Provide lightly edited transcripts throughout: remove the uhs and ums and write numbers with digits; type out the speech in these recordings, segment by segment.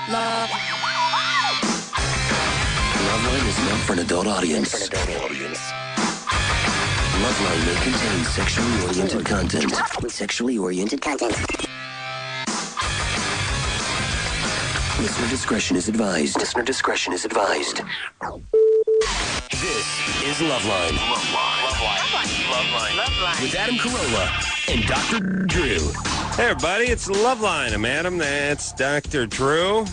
Loveline is meant for an adult audience. Loveline may contain sexually oriented content. Listener discretion is advised. This is Loveline. Loveline. With Adam Carolla and Dr. Drew. Hey, everybody, it's Loveline. I'm Adam. That's Dr. Drew.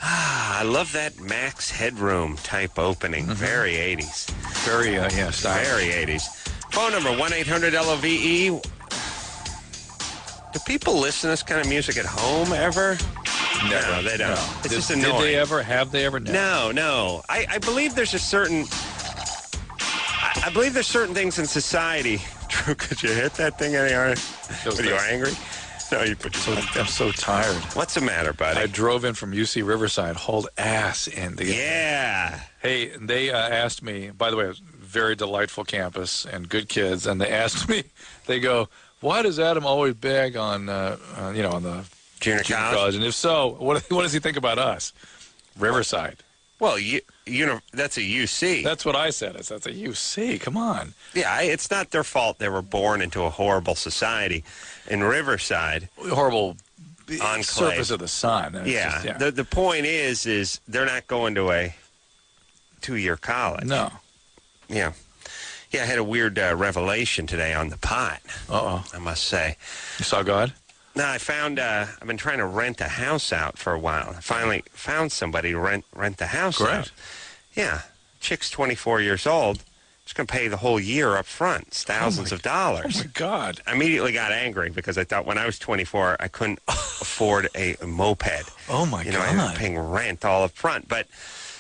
I love that Max Headroom type opening. Very 80s. Very, style. Very 80s. Phone number 1-800-LOVE. Do people listen to this kind of music at home ever? No, they don't. No. It's just annoying. Did they ever? Have they ever? No. I believe there's a certain... I believe there's certain things in society. Drew, could you hit that thing any harder? Are you angry? No, you put your... I'm so tired. What's the matter, buddy? I drove in from UC Riverside, hauled ass in to get Yeah. Hey, they asked me, by the way, it was a very delightful campus and good kids, and they asked me, they go, why does Adam always bag on the Junior college? And if so, what does he think about us? Riverside. Well, that's a UC. That's what I said. That's a UC. Come on. Yeah, it's not their fault they were born into a horrible society. In Riverside, Horrible enclave. Surface of the sun. Yeah. The point is they're not going to a 2-year college. No. Yeah. Yeah, I had a weird revelation today on the pot. Uh-oh. I must say. You saw God? No, I found I've been trying to rent a house out for a while. I finally found somebody to rent the house out. Yeah. Chick's 24 years old. She's going to pay the whole year up front. It's thousands of dollars. Oh, my God. I immediately got angry because I thought when I was 24, I couldn't afford a moped. Oh, my God. I was paying rent all up front. But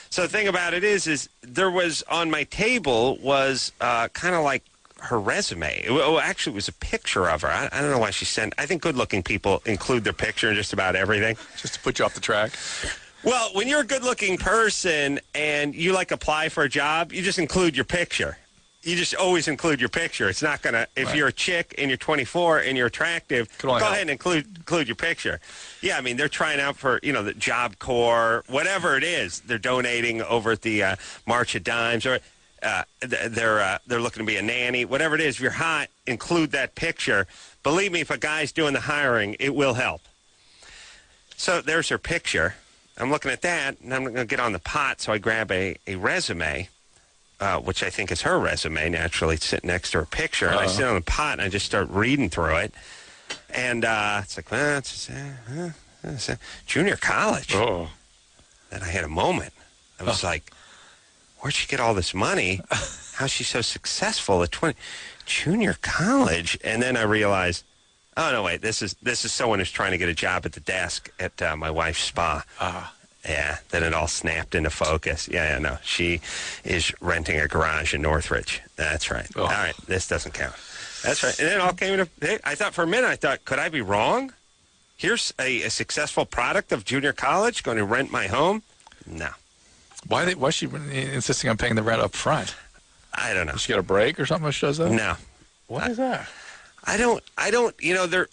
so the thing about it is there was on my table was kind of like her resume. Actually, it was a picture of her. I don't know why she sent. I think good-looking people include their picture in just about everything. Just to put you off the track? Well, when you're a good-looking person and you, apply for a job, you just include your picture. You just always include your picture. It's not going to... If you're a chick and you're 24 and you're attractive, go ahead and include your picture. Yeah, I mean, they're trying out for, the Job Corps, whatever it is. They're donating over at the March of Dimes, or they're looking to be a nanny. Whatever it is, if you're hot, include that picture. Believe me, if a guy's doing the hiring, it will help. So there's her picture. I'm looking at that, and I'm going to get on the pot, so I grab a resume, which I think is her resume, naturally, sitting next to her picture. And I sit on the pot, and I just start reading through it. And it's like, well, it's junior college. Oh. Then I had a moment. I was like, where'd she get all this money? How's she so successful at 20? Junior college? And then I realized, oh, no, wait, this is someone who's trying to get a job at the desk at my wife's spa. Yeah, then it all snapped into focus. Yeah, no, she is renting a garage in Northridge. That's right. Oh. All right, this doesn't count. That's right. And then it all came into, I thought for a minute, could I be wrong? Here's a successful product of junior college going to rent my home? No. Why is she insisting on paying the rent up front? I don't know. Does she get a break or something when she does that? No. What is that? I don't,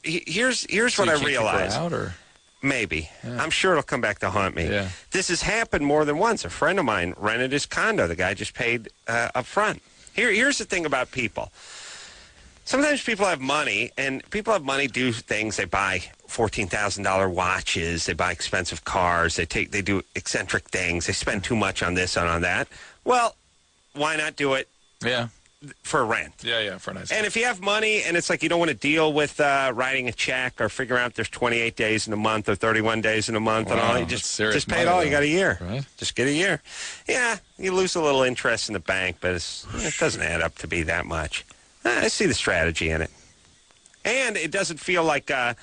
here's what I realized. Out, or? Maybe. Yeah. I'm sure it'll come back to haunt me. Yeah. This has happened more than once. A friend of mine rented his condo. The guy just paid up front. Here's the thing about people. Sometimes people have money, and people have money do things. They buy $14,000 watches. They buy expensive cars. They do eccentric things. They spend too much on this and on that. Well, why not do it for rent? Yeah, for a nice. And if you have money and it's like you don't want to deal with writing a check or figuring out there's 28 days in a month or 31 days in a month and all, you just pay it all. You got a year. Right? Just get a year. Yeah, you lose a little interest in the bank, but it doesn't add up to be that much. I see the strategy in it. And it doesn't feel like you're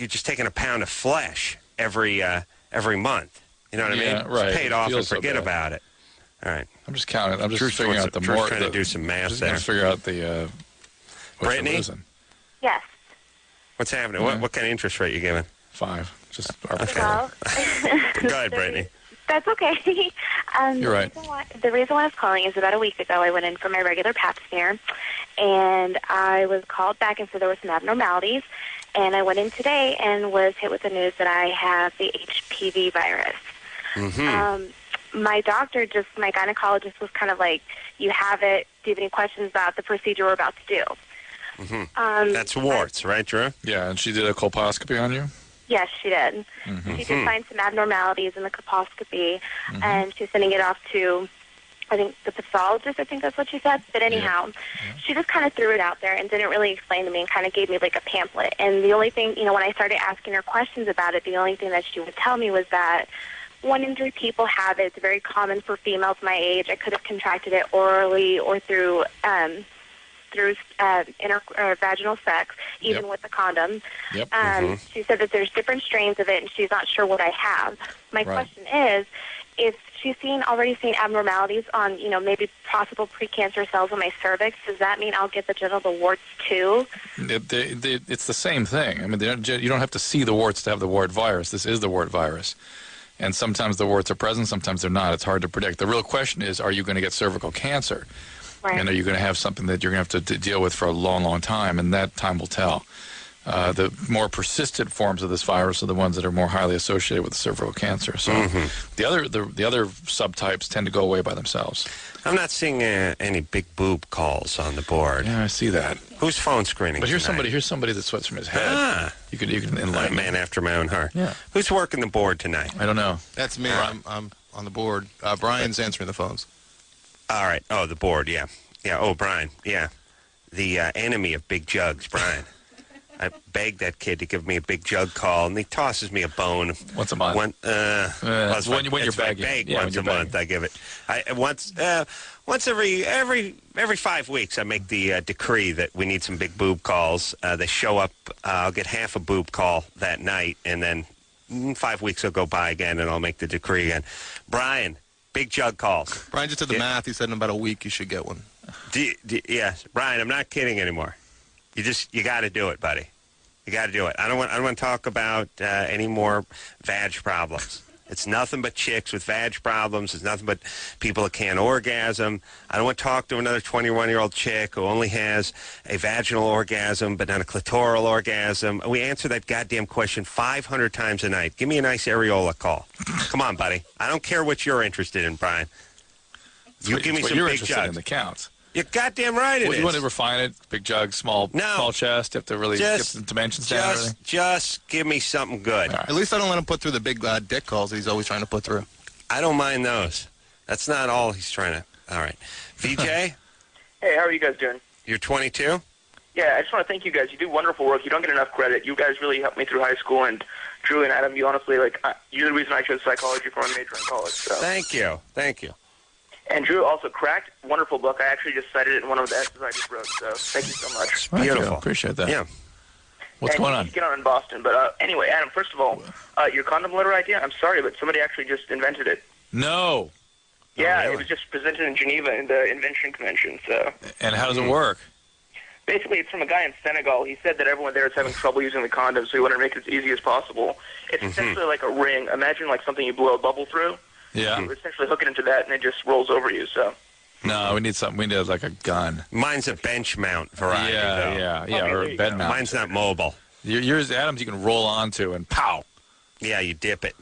just taking a pound of flesh every month. You know what I mean? Right. Just pay it off and forget about it. All right. I'm just counting. I'm just Drew's figuring out the Drew's more. trying to do some math just there. Just figure out the. Brittany? Yes. What's happening? What kind of interest rate are you giving? 5. Just Okay. Well, Go ahead, Brittany. That's okay. You're right. The reason why I was calling is about a week ago I went in for my regular pap smear, and I was called back and said there were some abnormalities, and I went in today and was hit with the news that I have the HPV virus. My doctor, my gynecologist was kind of like, you have it. Do you have any questions about the procedure we're about to do? That's warts, right, Drew? Yeah, and she did a colposcopy on you? Yes, she did. She did find some abnormalities in the colposcopy, and she's sending it off to, I think, the pathologist. I think that's what she said. But anyhow, she just kind of threw it out there and didn't really explain to me and kind of gave me like a pamphlet. And the only thing, when I started asking her questions about it, the only thing that she would tell me was that 1 in 3 people have it. It's very common for females my age. I could have contracted it orally or through vaginal sex, even with the condom. She said that there's different strains of it, and she's not sure what I have. My question is, if she's already seen abnormalities on, maybe possible precancer cells on my cervix, does that mean I'll get the genital warts too? It's the same thing. I mean, you don't have to see the warts to have the wart virus. This is the wart virus. And sometimes the warts are present, sometimes they're not. It's hard to predict. The real question is, are you going to get cervical cancer? Right. And are you going to have something that you're going to have to deal with for a long, long time? And that time will tell. The more persistent forms of this virus are the ones that are more highly associated with cervical cancer. So the other subtypes tend to go away by themselves. I'm not seeing any big boob calls on the board. Yeah, I see that. Who's phone screening? But here's tonight? somebody that sweats from his head. You can enlighten man after my own heart. Yeah. Who's working the board tonight? I don't know. That's me. I'm on the board. Brian's answering the phones. All right. Oh, the board. Yeah. Yeah. Oh, Brian. Yeah. The enemy of big jugs, Brian. I begged that kid to give me a big jug call, and he tosses me a bone. Once a month. When you're begging. Once a month, I give it. Once every 5 weeks, I make the decree that we need some big boob calls. They show up. I'll get half a boob call that night, and then 5 weeks will go by again, and I'll make the decree again. Brian, big jug calls. Brian just did the math. He said in about a week you should get one. Yeah, Brian, I'm not kidding anymore. You got to do it, buddy. You got to do it. I don't want to talk about any more vag problems. It's nothing but chicks with vag problems. It's nothing but people that can't orgasm. I don't want to talk to another 21-year-old chick who only has a vaginal orgasm but not a clitoral orgasm. We answer that goddamn question 500 times a night. Give me a nice areola call. Come on, buddy. I don't care what you're interested in, Brian. You give me some big jugs. In the counts. You're goddamn right it is. You want to refine it? Big jug, small chest? You have to really get the dimensions down and everything? Just give me something good. Right. At least I don't let him put through the big dick calls that he's always trying to put through. I don't mind those. That's not all he's trying to... All right. VJ? Hey, how are you guys doing? You're 22? Yeah, I just want to thank you guys. You do wonderful work. You don't get enough credit. You guys really helped me through high school, and Drew and Adam, you honestly, you're the reason I chose psychology for my major in college. So. Thank you. And Drew also cracked. Wonderful book. I actually just cited it in one of the essays I just wrote, so thank you so much. Beautiful. Appreciate that. Yeah. What's going on? Get on in Boston. But anyway, Adam, first of all, your condom letter idea, I'm sorry, but somebody actually just invented it. No. Yeah, really? It was just presented in Geneva in the Invention Convention. So. And how does it work? Basically, it's from a guy in Senegal. He said that everyone there is having trouble using the condom, so he wanted to make it as easy as possible. It's essentially like a ring. Imagine like something you blow a bubble through. Yeah. You essentially hook it into that, and it just rolls over you. So. No, we need something. We need like a gun. Mine's a bench mount variety. Yeah, or a bed mount. Mine's not mobile. Yours, Adam's, you can roll onto and pow. Yeah, you dip it.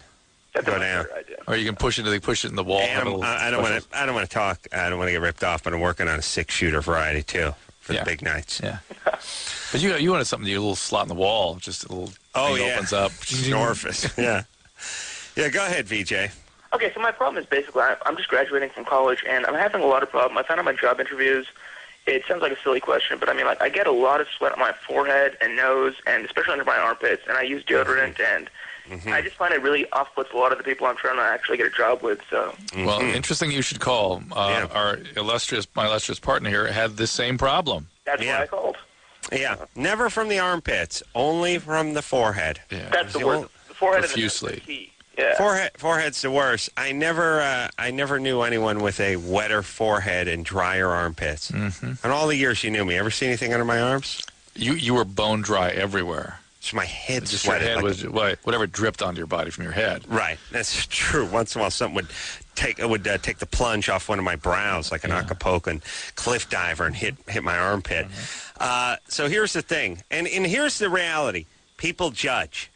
That's go down. Or you can push it in the wall. Adam, I don't want to talk. I don't want to get ripped off, but I'm working on a 6-shooter variety too for the big nights. Yeah. But you wanted something, a little slot in the wall, just a little thing opens up. Orifice. Yeah. Yeah, go ahead, VJ. Okay, so my problem is basically I'm just graduating from college, and I'm having a lot of problems. I found out my job interviews, it sounds like a silly question, but I mean, I get a lot of sweat on my forehead and nose, and especially under my armpits, and I use deodorant, and I just find it really off-puts a lot of the people I'm trying to actually get a job with. So. Well, interesting you should call. My illustrious partner here had this same problem. That's why I called. Yeah, never from the armpits, only from the forehead. Yeah. That's the word. The forehead profusely. is the key. Yeah. Forehead's the worst. I never knew anyone with a wetter forehead and drier armpits. In all the years you knew me, ever see anything under my arms? You were bone dry everywhere. So my head Just sweated. your head was whatever dripped onto your body from your head. Right, that's true. Once in a while, something would take the plunge off one of my brows, like an Acapulcan cliff diver, and hit my armpit. So here's the thing, and here's the reality. People judge.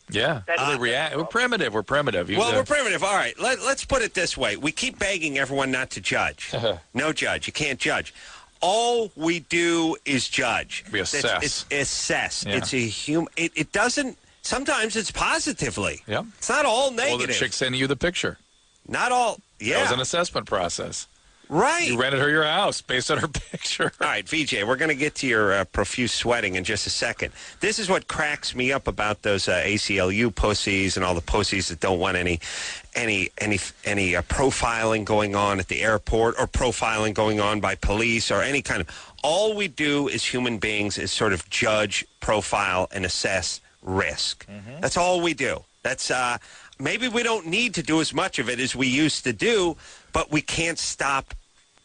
Yeah. They react. We're primitive. We're primitive. We're primitive. All right, let's put it this way. We keep begging everyone not to judge. No judge. You can't judge. All we do is judge. We assess. It's assess. Yeah. It's a human. It doesn't. Sometimes it's positively. Yeah. It's not all negative. Well, the chick sending you the picture. Not all. Yeah. That was an assessment process. Right. You rented her your house based on her picture. All right, VJ, we're going to get to your profuse sweating in just a second. This is what cracks me up about those ACLU pussies and all the pussies that don't want any profiling going on at the airport or profiling going on by police or any kind of. All we do as human beings is sort of judge, profile, and assess risk. Mm-hmm. That's all we do. That's maybe we don't need to do as much of it as we used to do, but we can't stop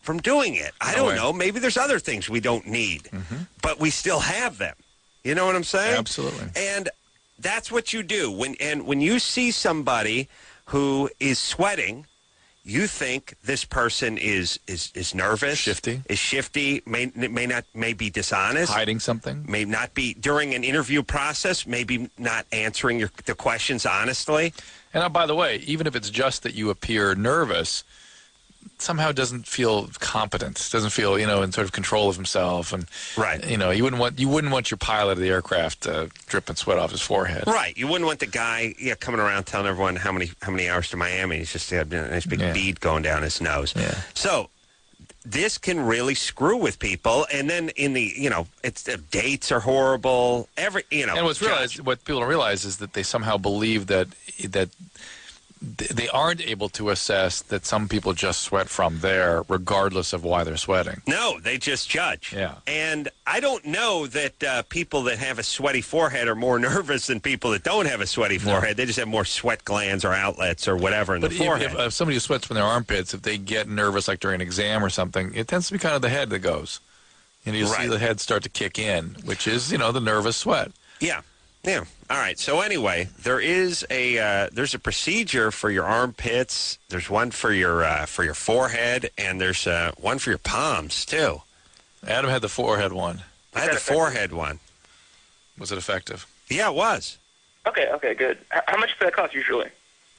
from doing it. I don't know. Maybe there's other things we don't need, but we still have them. You know what I'm saying? Absolutely. And that's what you do. When you see somebody who is sweating, you think this person is nervous, shifty, may be dishonest, hiding something, may not be during an interview process, maybe not answering the questions honestly. And by the way, even if it's just that you appear nervous, somehow doesn't feel competent, doesn't feel in sort of control of himself, and right. You wouldn't want your pilot of the aircraft dripping sweat off his forehead. Right. You wouldn't want the guy coming around telling everyone how many hours to Miami. He's just got a nice big bead going down his nose. Yeah. So this can really screw with people, and then in the it's the dates are horrible. And what people don't realize is that they somehow believe that they aren't able to assess that some people just sweat from there, regardless of why they're sweating. No, they just judge. Yeah. And I don't know that people that have a sweaty forehead are more nervous than people that don't have a sweaty forehead. They just have more sweat glands or outlets or whatever in the forehead. If somebody who sweats from their armpits, if they get nervous, like during an exam or something, it tends to be kind of the head that goes. You see the head start to kick in, which is, the nervous sweat. Yeah. Yeah. All right. So anyway, there's a procedure for your armpits. There's one for your forehead, and there's one for your palms too. Adam had the forehead one. I had the forehead one. Was it effective? Yeah, it was. Okay, good. How much does that cost usually?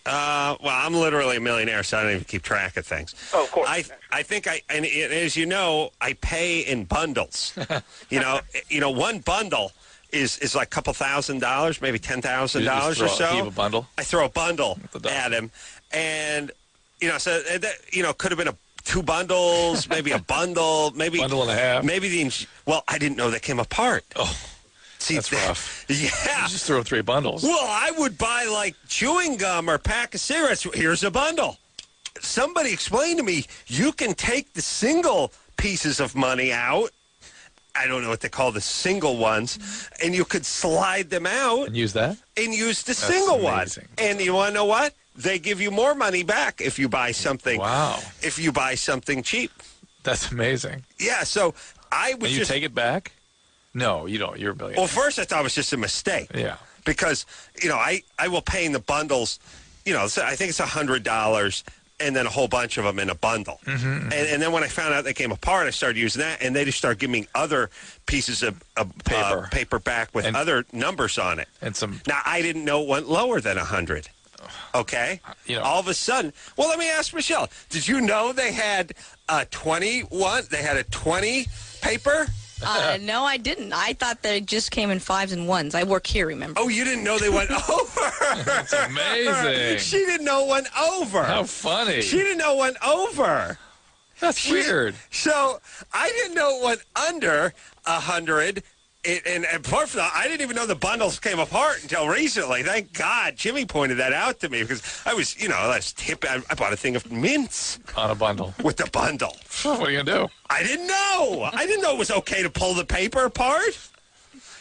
Well, I'm literally a millionaire, so I don't even keep track of things. Oh, of course. I think as you know, I pay in bundles. One bundle is like a couple $1,000, maybe $10,000 or so. You a bundle? I throw a bundle at him, and so that could have been two bundles, maybe a bundle, maybe bundle and a half. Maybe I didn't know they came apart. Oh, see, that's rough. Yeah, you just throw 3 bundles. Well, I would buy like chewing gum or a pack of cigarettes. Here's a bundle. Somebody explained to me you can take the single pieces of money out. I don't know what they call the single ones, and you could slide them out and use that, and use the single one. And you want to know what? They give you more money back if you buy something. Wow! If you buy something cheap, that's amazing. Yeah. So I would. And you take it back? No, you don't. You're a billionaire. Well, first I thought it was just a mistake. Yeah. Because I will pay in the bundles. So I think it's $100. And then a whole bunch of them in a bundle. Mm-hmm. And then when I found out they came apart, I started using that, and they just started giving me other pieces of paper back with other numbers on it. And some. Now, I didn't know it went lower than 100. Okay? All of a sudden. Well, let me ask Michelle. Did you know they had a 21? They had a 20 paper? No, I didn't. I thought they just came in 5s and 1s. I work here, remember? Oh, you didn't know they went over? That's amazing. She didn't know it went over. How funny. She didn't know it went over. That's weird. So I didn't know it went under 100. And apart from that, I didn't even know the bundles came apart until recently. Thank God. Jimmy pointed that out to me because I was, I bought a thing of mints. On a bundle. With the bundle. What are you going to do? I didn't know. I didn't know it was okay to pull the paper apart.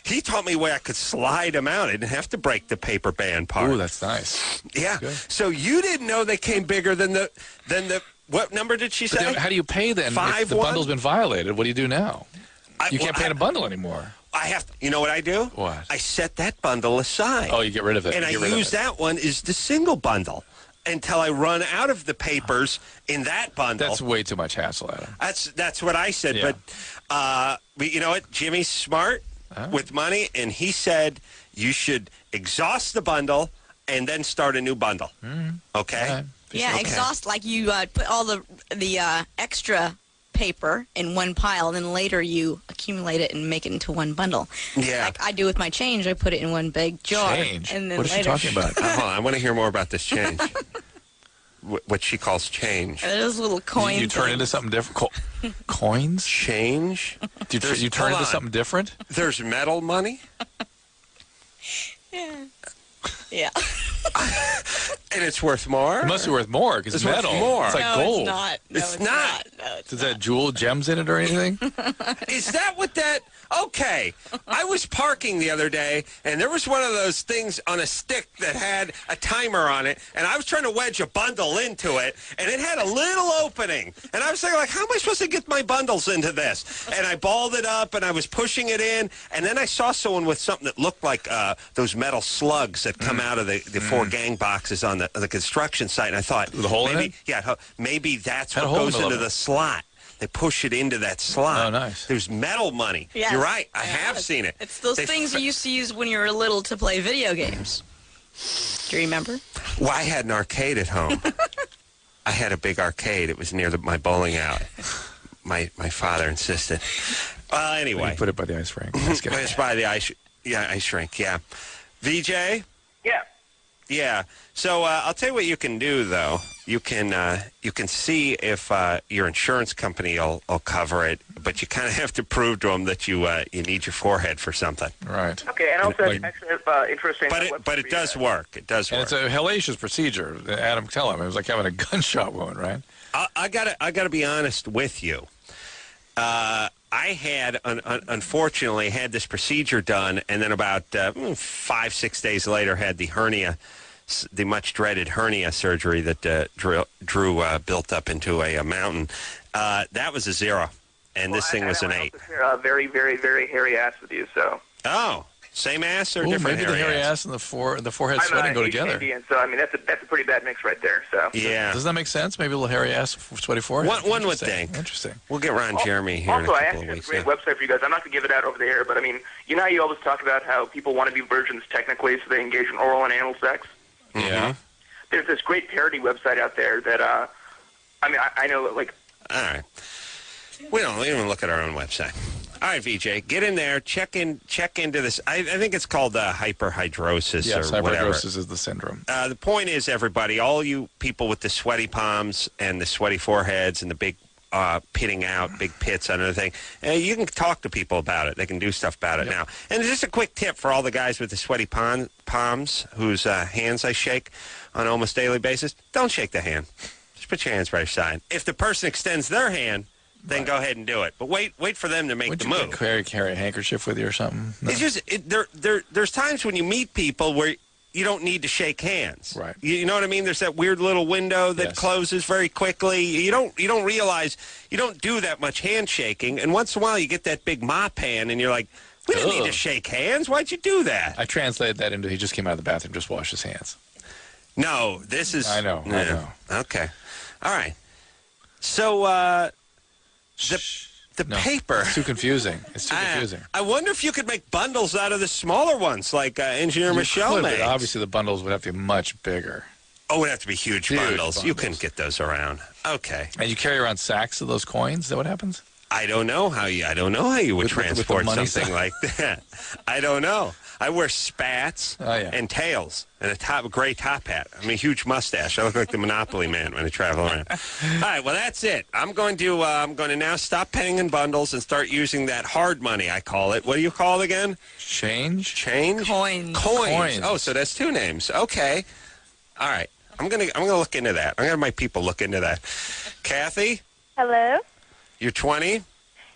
He taught me where I could slide them out. I didn't have to break the paper band part. Ooh, that's nice. Yeah. Good. So you didn't know they came bigger than the what number did she say? How do you pay then? If the bundle's been violated, what do you do now? You can't pay in a bundle anymore. I have to, you know what I do? What? I set that bundle aside. Oh, you get rid of it. And I use that one as the single bundle until I run out of the papers in that bundle. That's way too much hassle, Adam. That's what I said. Yeah. But you know what? Jimmy's smart with money, and he said you should exhaust the bundle and then start a new bundle. Okay? Right. Yeah, Okay. exhaust, like you put all the extra paper in one pile, and then later you accumulate it and make it into one bundle. Yeah. Like I do with my change, I put it in one big jar. Change. And then What is she later, talking about? Hold on, I want to hear more about this change. What she calls change. Those little coins. You turn into something different. Coins? Change? You turn hold into on. something different? There's metal money? Yeah. And it's worth more? It must be worth more because It's it's worth metal. more. It's like No, gold. it's not. No, It's it's not. No, it's Does that jewel gems in it or anything? Is that what that... Okay. I was parking the other day, and there was one of those things on a stick that had a timer on it, and I was trying to wedge a bundle into it, and it had a little opening. And I was thinking, like, how am I supposed to get my bundles into this? And I balled it up, and I was pushing it in, and then I saw someone with something that looked like those metal slugs that come out of the four gang boxes on the construction site, and I thought... With a hole in maybe, it? Yeah, maybe that's Had a what hole in goes the into middle. the slot. They push it into that slot. Oh, nice. There's metal money. Yes. You're right. I Yeah, have it's- seen it. It's those They things you used to use when you were little to play video games. Do you remember? Well, I had an arcade at home. I had a big arcade. It was near my bowling alley. My father insisted. Anyway. You put it by the ice rink. It's by the ice rink, yeah. VJ? Yeah. Yeah. So I'll tell you what you can do, though. You can see if your insurance company will cover it, but you kind of have to prove to them that you need your forehead for something. Right. Okay, and also Like- actually have interesting. But it does work. It does And work. it's a hellacious procedure. Adam, tell him. It was like having a gunshot wound, right? I gotta be honest with you. I had unfortunately had this procedure done, and then about 5-6 days later had the hernia. The much dreaded hernia surgery that Drew built up into a mountain. That was a 0, and this thing was an 8. Very, very, very hairy ass with you. So Oh, same ass or Ooh, different maybe the hairy ass? ass and the forehead I'm sweating go Asian together. Indian, so I mean that's a pretty bad mix right there. So Yeah. Doesn't that make sense? Maybe a little hairy ass, sweaty forehead. One would Interesting. think. Interesting. We'll get Ron Jeremy here Also, in I a couple actually of have a weeks. great yeah. website for you guys. I'm not going to give it out over the air, but I mean, you know how you always talk about how people want to be virgins technically, so they engage in oral and anal sex. Yeah. There's this great parody website out there that I mean, I know like. All right. We don't even look at our own website. All right, VJ, get in there, check into this. I think it's called hyperhidrosis Yes, or whatever. hyperhidrosis is the syndrome. The point is, everybody, all you people with the sweaty palms and the sweaty foreheads and the big pitting out, big pits under the thing, you can talk to people about it. They can do stuff about it now. And just a quick tip for all the guys with the sweaty palms whose hands I shake on an almost daily basis, don't shake the hand. Just put your hands by your side. If the person extends their hand, then go ahead and do it. But wait for them to make Would the you move. carry a handkerchief with you or something? No? It's just there's times when you meet people where you don't need to shake hands. Right. You know what I mean? There's that weird little window that Yes. closes very quickly. You don't realize you don't do that much handshaking, and once in a while you get that big mop hand, and you're like, we didn't need to Ugh. shake hands. Why'd you do that? I translated that into he just came out of the bathroom, just washed his hands. No, this is. I know. Okay. All right. So the No, paper. It's too confusing. It's too confusing. I wonder if you could make bundles out of the smaller ones, like Engineer You Michelle could, but makes. obviously the bundles would have to be much bigger. Oh, it would have to be huge Huge bundles. You bundles. couldn't get those around. Okay. And you carry around sacks of those coins? Is that what happens? I don't know how you would With the transport money something like that. I don't know. I wear spats Oh, yeah. and tails and a gray top hat. I mean, a huge mustache. I look like the Monopoly man when I travel around. All right, well, that's it. I'm going to now stop paying in bundles and start using that hard money, I call it. What do you call it again? Change? Change? Coins. Coins. Oh, so that's 2 names. Okay. All right. I'm gonna look into that. I'm gonna have my people look into that. Kathy, Hello? you're 20.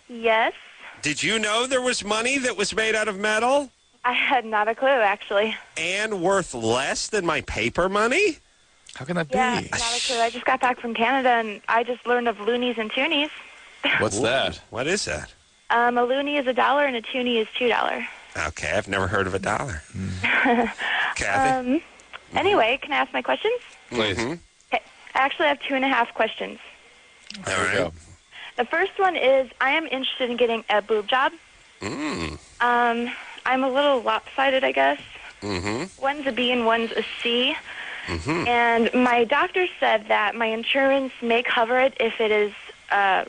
Yes. Did you know there was money that was made out of metal I had not a clue, actually. and worth less than my paper money? How can that Yeah, be? not a clue. I just got back from Canada, and I just learned of loonies and toonies. What's that? What is that? A loonie is $1, and a toonie is $2. Okay, I've never heard of $1. Kathy? Anyway, can I ask my questions? Please. Mhm. Okay. I actually have 2.5 questions. There All we right. go. The first one is I am interested in getting a boob job. I'm a little lopsided, I guess. Mm-hmm. One's a B and one's a C. Mm-hmm. And my doctor said that my insurance may cover it if it is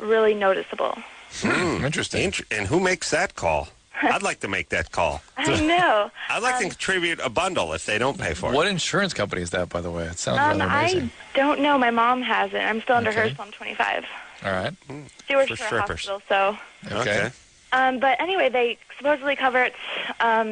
really noticeable. Interesting. And who makes that call? I'd like to make that call. I know. I'd like to contribute a bundle if they don't pay for it. What insurance company is that, by the way? It sounds rather amazing. I don't know. My mom has it. I'm still under her, Okay. so I'm 25. All right. She works For for a strippers. hospital, so. Okay. But anyway, they supposedly cover it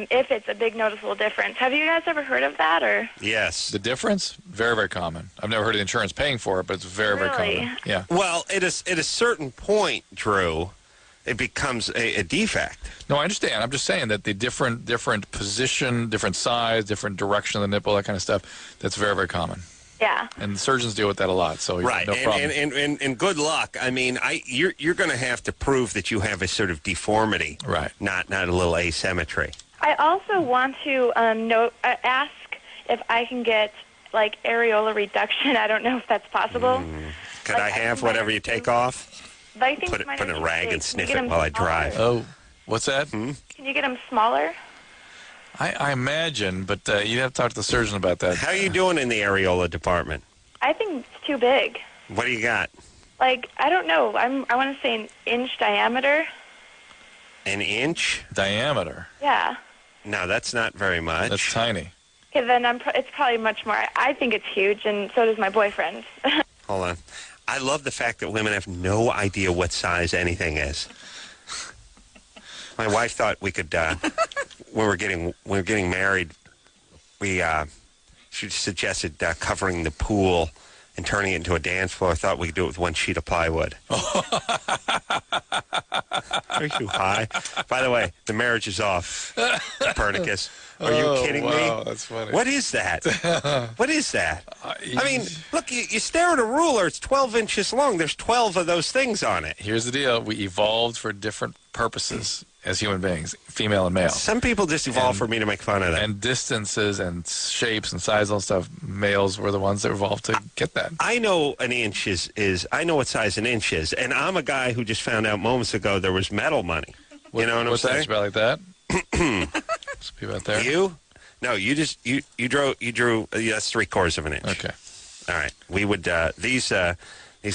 if it's a big noticeable difference. Have you guys ever heard of that, or? Yes. The difference? Very, very common. I've never heard of the insurance paying for it, but it's very, very Really? common. Yeah. Well, at a certain point, Drew, it becomes a defect. No, I understand. I'm just saying that the different position, different size, different direction of the nipple, that kind of stuff, that's very, very common. Yeah. And surgeons deal with that a lot, so Right, no problem. and good luck. I mean, you're going to have to prove that you have a sort of deformity, Right. Not a little asymmetry. I also want to ask if I can get, like, areola reduction. I don't know if that's possible. Could Like, I have think whatever mine you are take too- off? But I think Put mine in are a too rag big. and Can sniff you get it them while I smaller? drive. Oh, what's that? Can you get them smaller? I imagine, but you have to talk to the surgeon about that. How are you doing in the areola department? I think it's too big. What do you got? Like, I don't know. I want to say an inch diameter. An inch? Diameter. Yeah. No, that's not very much. That's tiny. Okay, then it's probably much more. I think it's huge, and so does my boyfriend. Hold on. I love the fact that women have no idea what size anything is. My wife thought we could, when we were getting married, she suggested covering the pool and turning it into a dance floor. I thought we could do it with one sheet of plywood. Are you high? By the way, the marriage is off. Copernicus. Are you kidding wow, me? that's funny. What is that? What is that? I mean, look, you stare at a ruler. It's 12 inches long. There's 12 of those things on it. Here's the deal. We evolved for different purposes as human beings, female and male. Some people just evolve for me to make fun of them. And distances and shapes and sizes and stuff, males were the ones that evolved to get that. I know an inch is I know what size an inch is, and I'm a guy who just found out moments ago there was metal money. You know what I'm what's saying? that about like that? Speak about there. You? No, you just you drew that's 3/4 of an inch. Okay. All right. We would these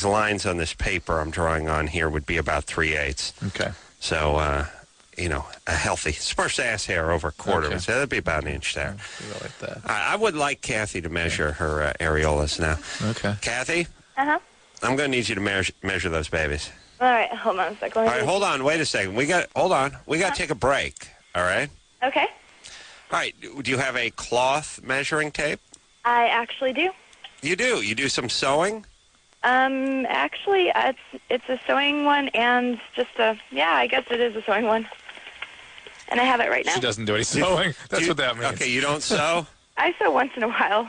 lines on this paper I'm drawing on here would be about 3/8. Okay. So a healthy sparse ass hair over a quarter. Okay. So that'd be about an inch there. About like that. I would like Kathy to measure her areolas now. Okay. Kathy, Uh-huh. I'm going to need you to measure those babies. All right, hold on a second. All right, hold on. Wait a second. Hold on. We got to take a break. All right? Okay. All right. Do you have a cloth measuring tape? I actually do. You do. You do some sewing? Actually, it's a sewing one and just I guess it is a sewing one. And I have it right now. She doesn't do any sewing. That's what that means. Okay, you don't sew? I sew once in a while.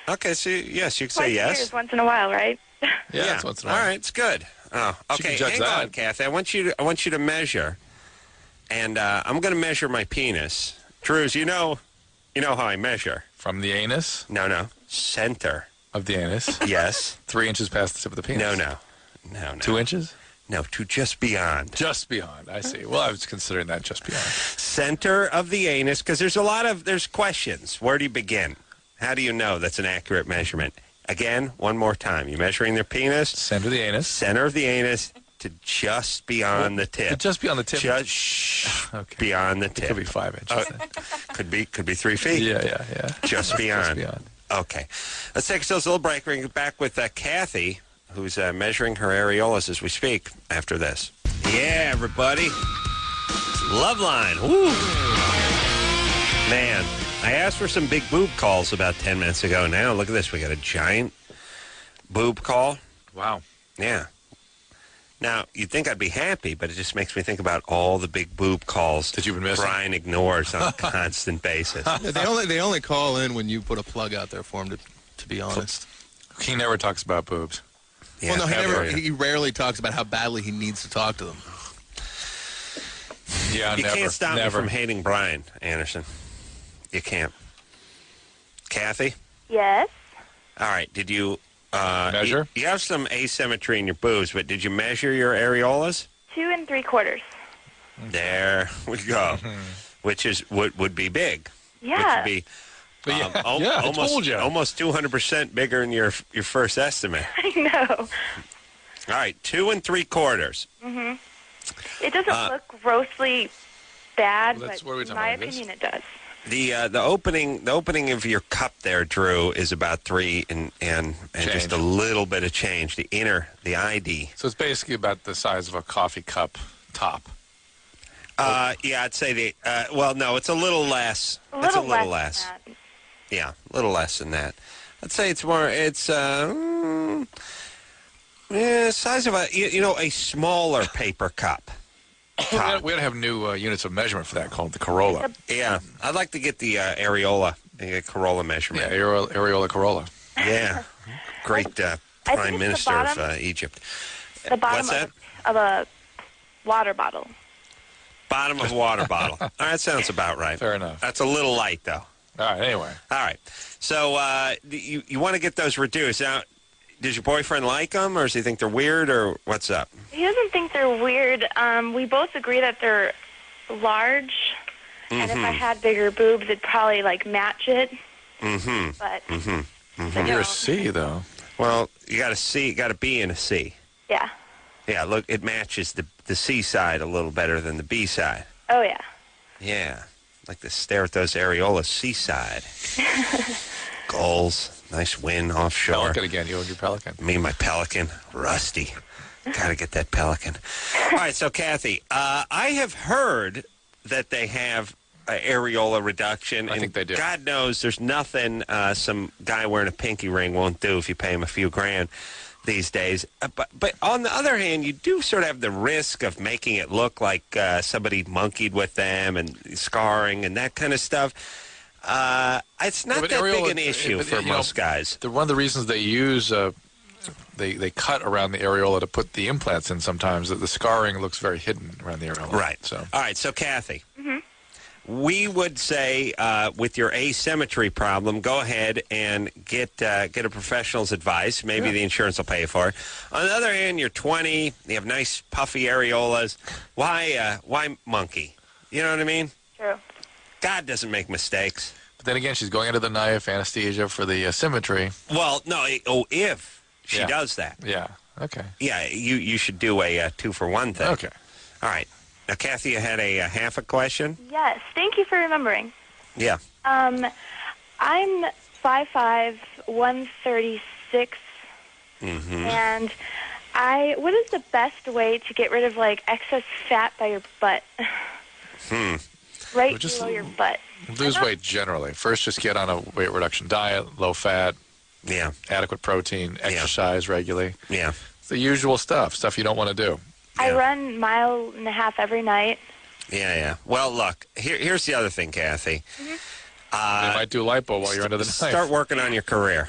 Okay, so yes, you can Twice say a yes. year is once in a while, right? Yeah, that's what's wrong. All right, it's good. Oh, She can okay. judge Hang that. on, Kathy. I want you to measure, and I'm going to measure my penis. Drews, you know how I measure. From the anus No, center. of the anus, Yes. 3 inches past the tip of the penis. No. 2 inches? No, to just beyond. Just beyond. I see. Well, I was considering that just beyond. Center of the anus, because there's questions. Where do you begin? How do you know that's an accurate measurement? Again, one more time. You're measuring their penis, Center of the anus. center of the anus to just beyond the tip. Just beyond the tip. Just Okay. beyond the It tip. could be 5 inches. then. Could be 3 feet. Yeah. Just beyond. Just beyond. Okay. Let's take ourselves a little break. We're going to get back with Kathy, who's measuring her areolas as we speak after this. Yeah, everybody. Loveline. Woo. Man, I asked for some big boob calls about 10 minutes ago. Now, look at this. We got a giant boob call. Wow. Yeah. Now, you'd think I'd be happy, but it just makes me think about all the big boob calls that you've been missing. Brian ignores on a constant basis. They only call in when you put a plug out there for him, to be honest. He never talks about boobs. Yeah, Well, no, ever. he rarely talks about how badly he needs to talk to them. Yeah, You never. can't stop me never. from hating Brian, Anderson. You can't. Kathy? Yes. All right, did you... Measure? You have some asymmetry in your boobs, but did you measure your areolas? 2 3/4. There we go. which is would be big. Yeah. Which would be I told you. almost 200% bigger than your first estimate. I know. All right, 2 3/4. It doesn't look grossly bad, What are we but in talking my about, this? opinion, it does. The opening of your cup there, Drew, is about 3 and just a little bit of change. The ID. So it's basically about the size of a coffee cup top. Yeah, I'd say no, it's a little less. It's a little less. than that. Yeah, a little less than that. I'd say it's more. It's size of a smaller paper cup. We got to have new units of measurement for that called the Carolla. Yeah, I'd like to get the Areola, Carolla measurement. Yeah, Areola Carolla. Yeah, great it's Prime the Minister bottom. of Egypt. The bottom What's that? of a water bottle. Bottom of water bottle. All right, that sounds about right. Fair enough. That's a little light, though. All right, anyway. All right. So you want to get those reduced. Now, does your boyfriend like them, or does he think they're weird, or what's up? He doesn't think they're weird. We both agree that they're large, and if I had bigger boobs, it'd probably match it. Mm-hmm. But You're a C, though. Well, you got a C, you got a B and a C. yeah. Yeah, look, it matches the C side a little better than the B side. Oh yeah. Yeah, like to stare at those areolas seaside. Gulls, nice wind offshore. Pelican again, you and your pelican. Me and my pelican, rusty. Got to get that pelican. All right, so Kathy, I have heard that they have areola reduction. I think they do. God knows there's nothing some guy wearing a pinky ring won't do if you pay him a few grand these days. But on the other hand, you do sort of have the risk of making it look like somebody monkeyed with them and scarring and that kind of stuff. It's not that big an issue for most guys. One of the reasons they use they cut around the areola to put the implants in sometimes, that the scarring looks very hidden around the areola. Right. So. All right, so Kathy, we would say with your asymmetry problem, go ahead and get a professional's advice. Maybe the insurance will pay for it. On the other hand, you're 20, you have nice puffy areolas. Why monkey? You know what I mean? True. God doesn't make mistakes. But then again, she's going under the knife, anesthesia for the symmetry. Well, no, if she does that. Yeah. Okay. Yeah, you should do a 2-for-1 thing. Okay. All right. Now, Kathy, you had a half a question? Yes. Thank you for remembering. Yeah. I'm 5'5", 136, and what is the best way to get rid of excess fat by your butt? Right Just below your butt. Lose weight generally. First, just get on a weight reduction diet, low fat, Yeah. adequate protein, exercise regularly. Yeah. It's the usual stuff you don't want to do. I run 1.5 miles every night. Yeah. Well, look, here's the other thing, Kathy. You might do lipo while you're under the knife. Start working on your career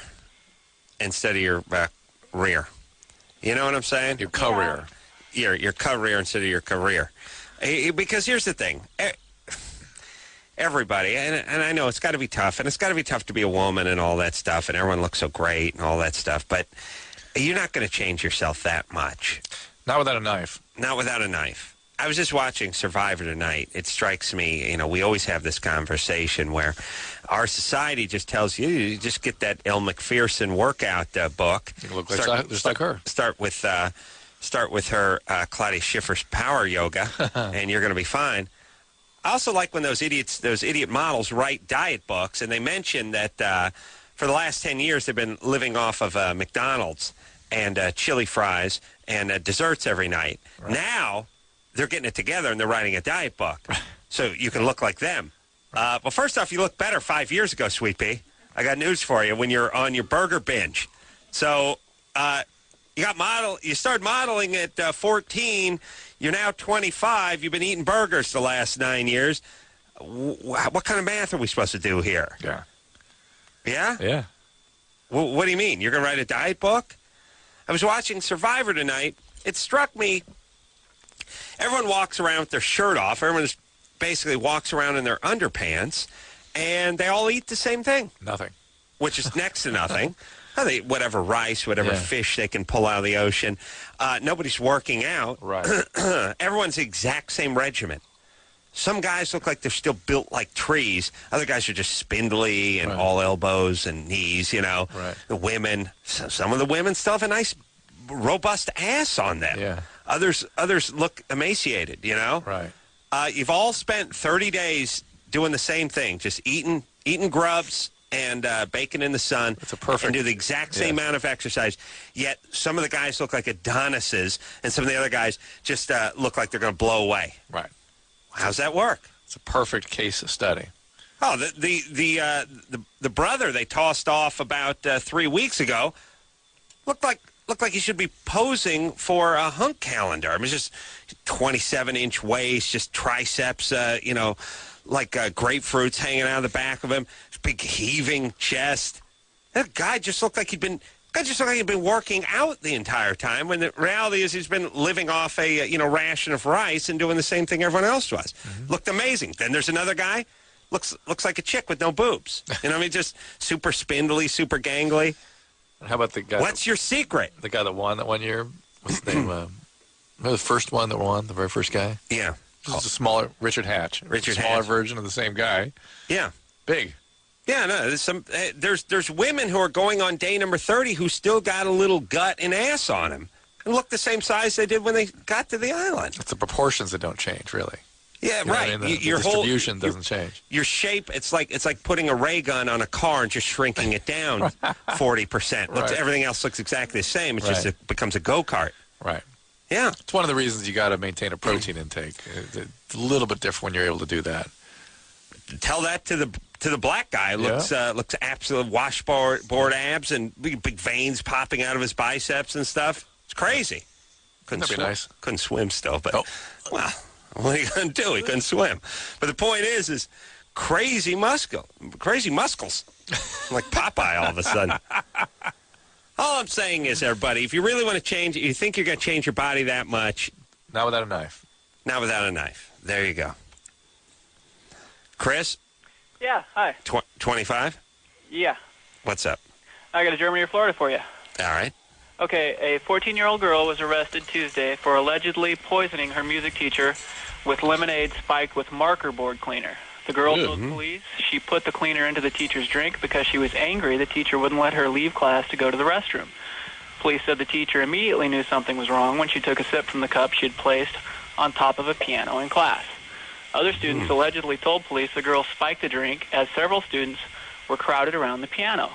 instead of your rear. You know what I'm saying? Your career. Your career instead of your career. Because here's the thing. Everybody, and I know it's got to be tough, and it's got to be tough to be a woman and all that stuff, and everyone looks so great and all that stuff, but you're not going to change yourself that much. Not without a knife. Not without a knife. I was just watching Survivor tonight. It strikes me, we always have this conversation where our society just tells you just get that Elle Macpherson workout book. You look just like her. Start with her Claudia Schiffer's Power Yoga, and you're going to be fine. I also like when those idiot models write diet books, and they mention that for the last 10 years they've been living off of McDonald's and chili fries and desserts every night. Right. Now they're getting it together and they're writing a diet book, so you can look like them. Well, first off, you look better 5 years ago, Sweet Pea. I got news for you when you're on your burger binge. So you started modeling at 14. You're now 25. You've been eating burgers the last 9 years. What kind of math are we supposed to do here? Yeah. Yeah? Yeah. Well, what do you mean? You're going to write a diet book? I was watching Survivor tonight. It struck me. Everyone walks around with their shirt off. Everyone basically walks around in their underpants, and they all eat the same thing. Nothing. Which is next to nothing. Whatever rice, whatever fish they can pull out of the ocean. Nobody's working out. Right. Everyone's the exact same regimen. Some guys look like they're still built like trees. Other guys are just spindly and all elbows and knees, you know. Right. The women, some of the women still have a nice, robust ass on them. Yeah. Others look emaciated, you know. Right. You've all spent 30 days doing the same thing, just eating grubs and baking in the sun. It's a perfect. And do the exact same amount of exercise. Yet some of the guys look like Adonises, and some of the other guys just look like they're going to blow away. Right. How's that work? It's a perfect case study. Oh, the brother they tossed off about 3 weeks ago looked like he should be posing for a hunk calendar. I mean, just 27-inch waist, just triceps, like grapefruits hanging out of the back of him, big heaving chest. That guy just looked like he'd been working out the entire time, when the reality is he's been living off a ration of rice and doing the same thing everyone else was. Mm-hmm. Looked amazing. Then there's another guy, looks like a chick with no boobs. Just super spindly, super gangly. How about the guy? What's your secret? The guy that won that one year? What's his name? The first one that won, the very first guy? Yeah. Just a smaller, Richard Hatch. Smaller version of the same guy. Yeah. Big. Yeah, no, there's women who are going on day number 30 who still got a little gut and ass on them and look the same size they did when they got to the island. It's the proportions that don't change, really. Yeah, You know right. what I mean? The distribution doesn't change. Your shape, it's like putting a ray gun on a car and just shrinking it down 40%. Right. Everything else looks exactly the same. It's just Right. it becomes a go-kart. Right. Yeah. It's one of the reasons you got to maintain a protein intake. It's a little bit different when you're able to do that. Tell that to the black guy. Looks absolute washboard abs and big veins popping out of his biceps and stuff. It's crazy. That'd be nice. Couldn't swim still, but well, what are you going to do? He couldn't swim. But the point is crazy muscles, like Popeye all of a sudden. All I'm saying is, everybody, if you really want to change it, you think you're going to change your body that much. Not without a knife. Not without a knife. There you go. Chris? Yeah, hi. 25? Yeah. What's up? I got a Germany or Florida for you. All right. Okay, a 14-year-old girl was arrested Tuesday for allegedly poisoning her music teacher with lemonade spiked with marker board cleaner. The girl told police she put the cleaner into the teacher's drink because she was angry the teacher wouldn't let her leave class to go to the restroom. Police said the teacher immediately knew something was wrong when she took a sip from the cup she had placed on top of a piano in class. Other students allegedly told police the girl spiked the drink as several students were crowded around the piano.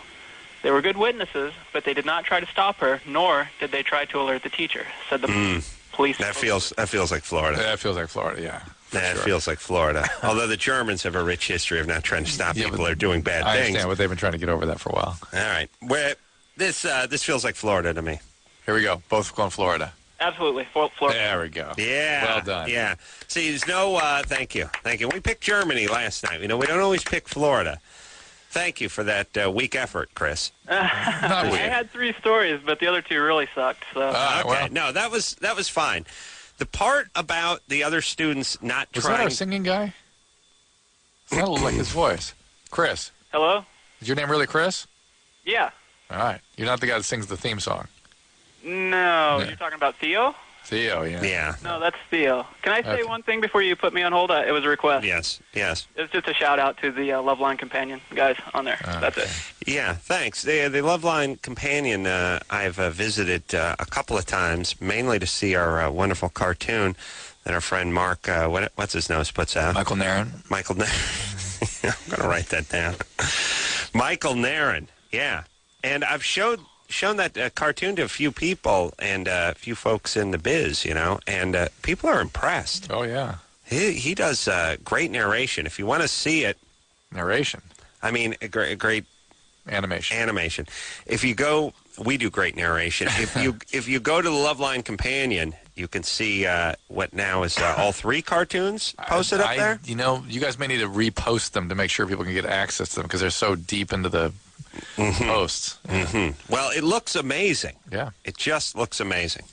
They were good witnesses, but they did not try to stop her, nor did they try to alert the teacher, said the police. That feels like Florida. That feels like Florida, yeah. That feels like Florida. Although the Germans have a rich history of not trying to stop people that are doing bad I things. understand, but they've been trying to get over that for a while. All right. This feels like Florida to me. Here we go. Both going Florida. Absolutely, Florida. There we go. Yeah. Well done. Yeah. See, there's no, thank you. We picked Germany last night. We don't always pick Florida. Thank you for that weak effort, Chris. Not I weird. had 3 stories, but the other 2 really sucked. So. Okay. Well, no, that was fine. The part about the other students not Was trying. that our singing guy? It sounded like his voice. Chris. Hello? Is your name really Chris? Yeah. All right. You're not the guy that sings the theme song. No, Yeah. you're talking about Theo? Theo, yeah. Yeah. No, that's Theo. Can I say Okay. one thing before you put me on hold? It was a request. Yes. It's just a shout-out to the Loveline Companion guys on there. That's it. Yeah, thanks. The Loveline Companion I've visited a couple of times, mainly to see our wonderful cartoon that our friend Mark, what's his nose, puts out. Michael Nairn. Michael Nairn. I'm going to write that down. Michael Nairn, yeah. And I've shown that cartoon to a few people and a few folks in the biz, and people are impressed. Oh, yeah. He does great narration. If you want to see it, Narration. I mean, a great Animation. If you go, we do great narration. If you go to the Loveline Companion, you can see what now is all 3 cartoons posted up there. You guys may need to repost them to make sure people can get access to them because they're so deep into the posts. Yeah. Well, it looks amazing. Yeah. It just looks amazing.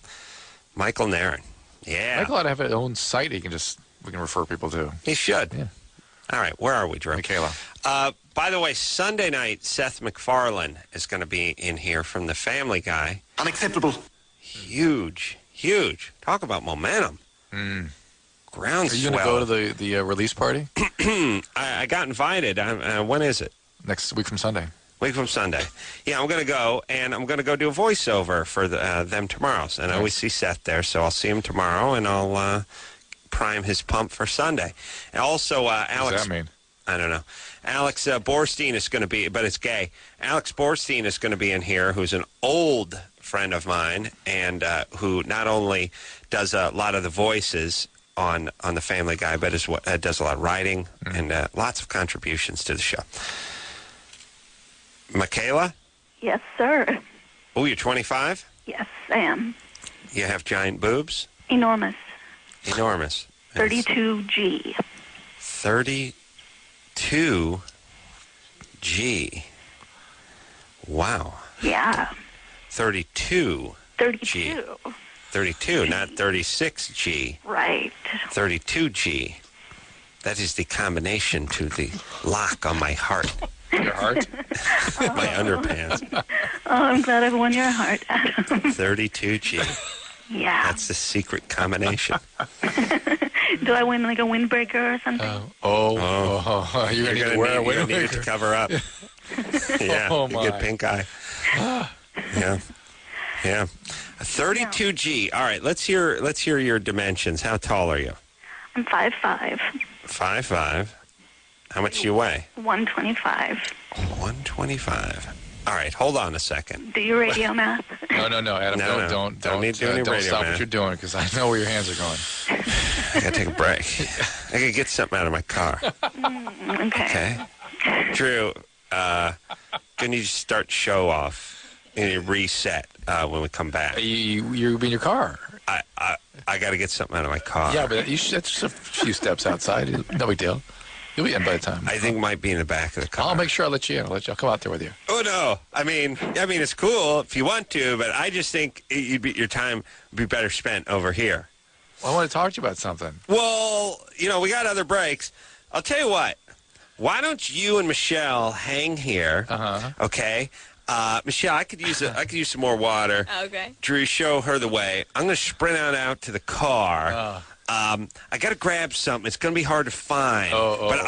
Michael Nairn. Yeah. Michael ought to have his own site we can refer people to. He should. Yeah. All right, where are we, Drew? Michaela. By the way, Sunday night, Seth MacFarlane is going to be in here from The Family Guy. Unacceptable. Huge. Talk about momentum. Groundswell. Are you going to go to the release party? I got invited. When is it? Next week from Sunday. Week from Sunday. Yeah, I'm going to go, and I'm going to go do a voiceover for them tomorrow. And I always see Seth there, so I'll see him tomorrow, and I'll prime his pump for Sunday. And also, Alex... What does that mean? I don't know. Alex Borstein is going to be, but it's gay. Alex Borstein is going to be in here, who's an old friend of mine, and who not only does a lot of the voices on the Family Guy, but does a lot of writing and lots of contributions to the show. Michaela? Yes, sir. Oh, you're 25? Yes, I am. You have giant boobs? Enormous. Enormous. 32G. 32G. Wow. Yeah. 32. 32. 32, not 36G. Right. 32G. That is the combination to the lock on my heart. Your heart? My underpants. Oh, I'm glad I've won your heart, Adam. 32G. Yeah. That's the secret combination. Do I win like a windbreaker or something? You're going to wear a need it windbreaker. to cover up. Yeah, Oh, you my. get pink eye. Yeah. Yeah. 32G. All right, let's hear your dimensions. How tall are you? I'm 5'5". 5'5". How much do you weigh? 125. 125. All right, hold on a second. Do you radio math? No, Adam, No. Don't need to do any don't radio, stop man. what you're doing, because I know where your hands are going. I gotta take a break. I gotta get something out of my car. Okay. Drew, can you just start show off and reset when we come back? You're in your car. I got to get something out of my car. Yeah, but that's just a few steps outside. No big deal. You'll be in by the time. I think it might be in the back of the car. I'll make sure I'll let you in. I'll come out there with you. Oh no! I mean, it's cool if you want to, but I just think your time would be better spent over here. Well, I want to talk to you about something. Well, we got other breaks. I'll tell you what. Why don't you and Michelle hang here? Okay. Michelle, I could use some more water. Okay. Drew, show her the way. I'm going to sprint out to the car. I got to grab something. It's going to be hard to find. But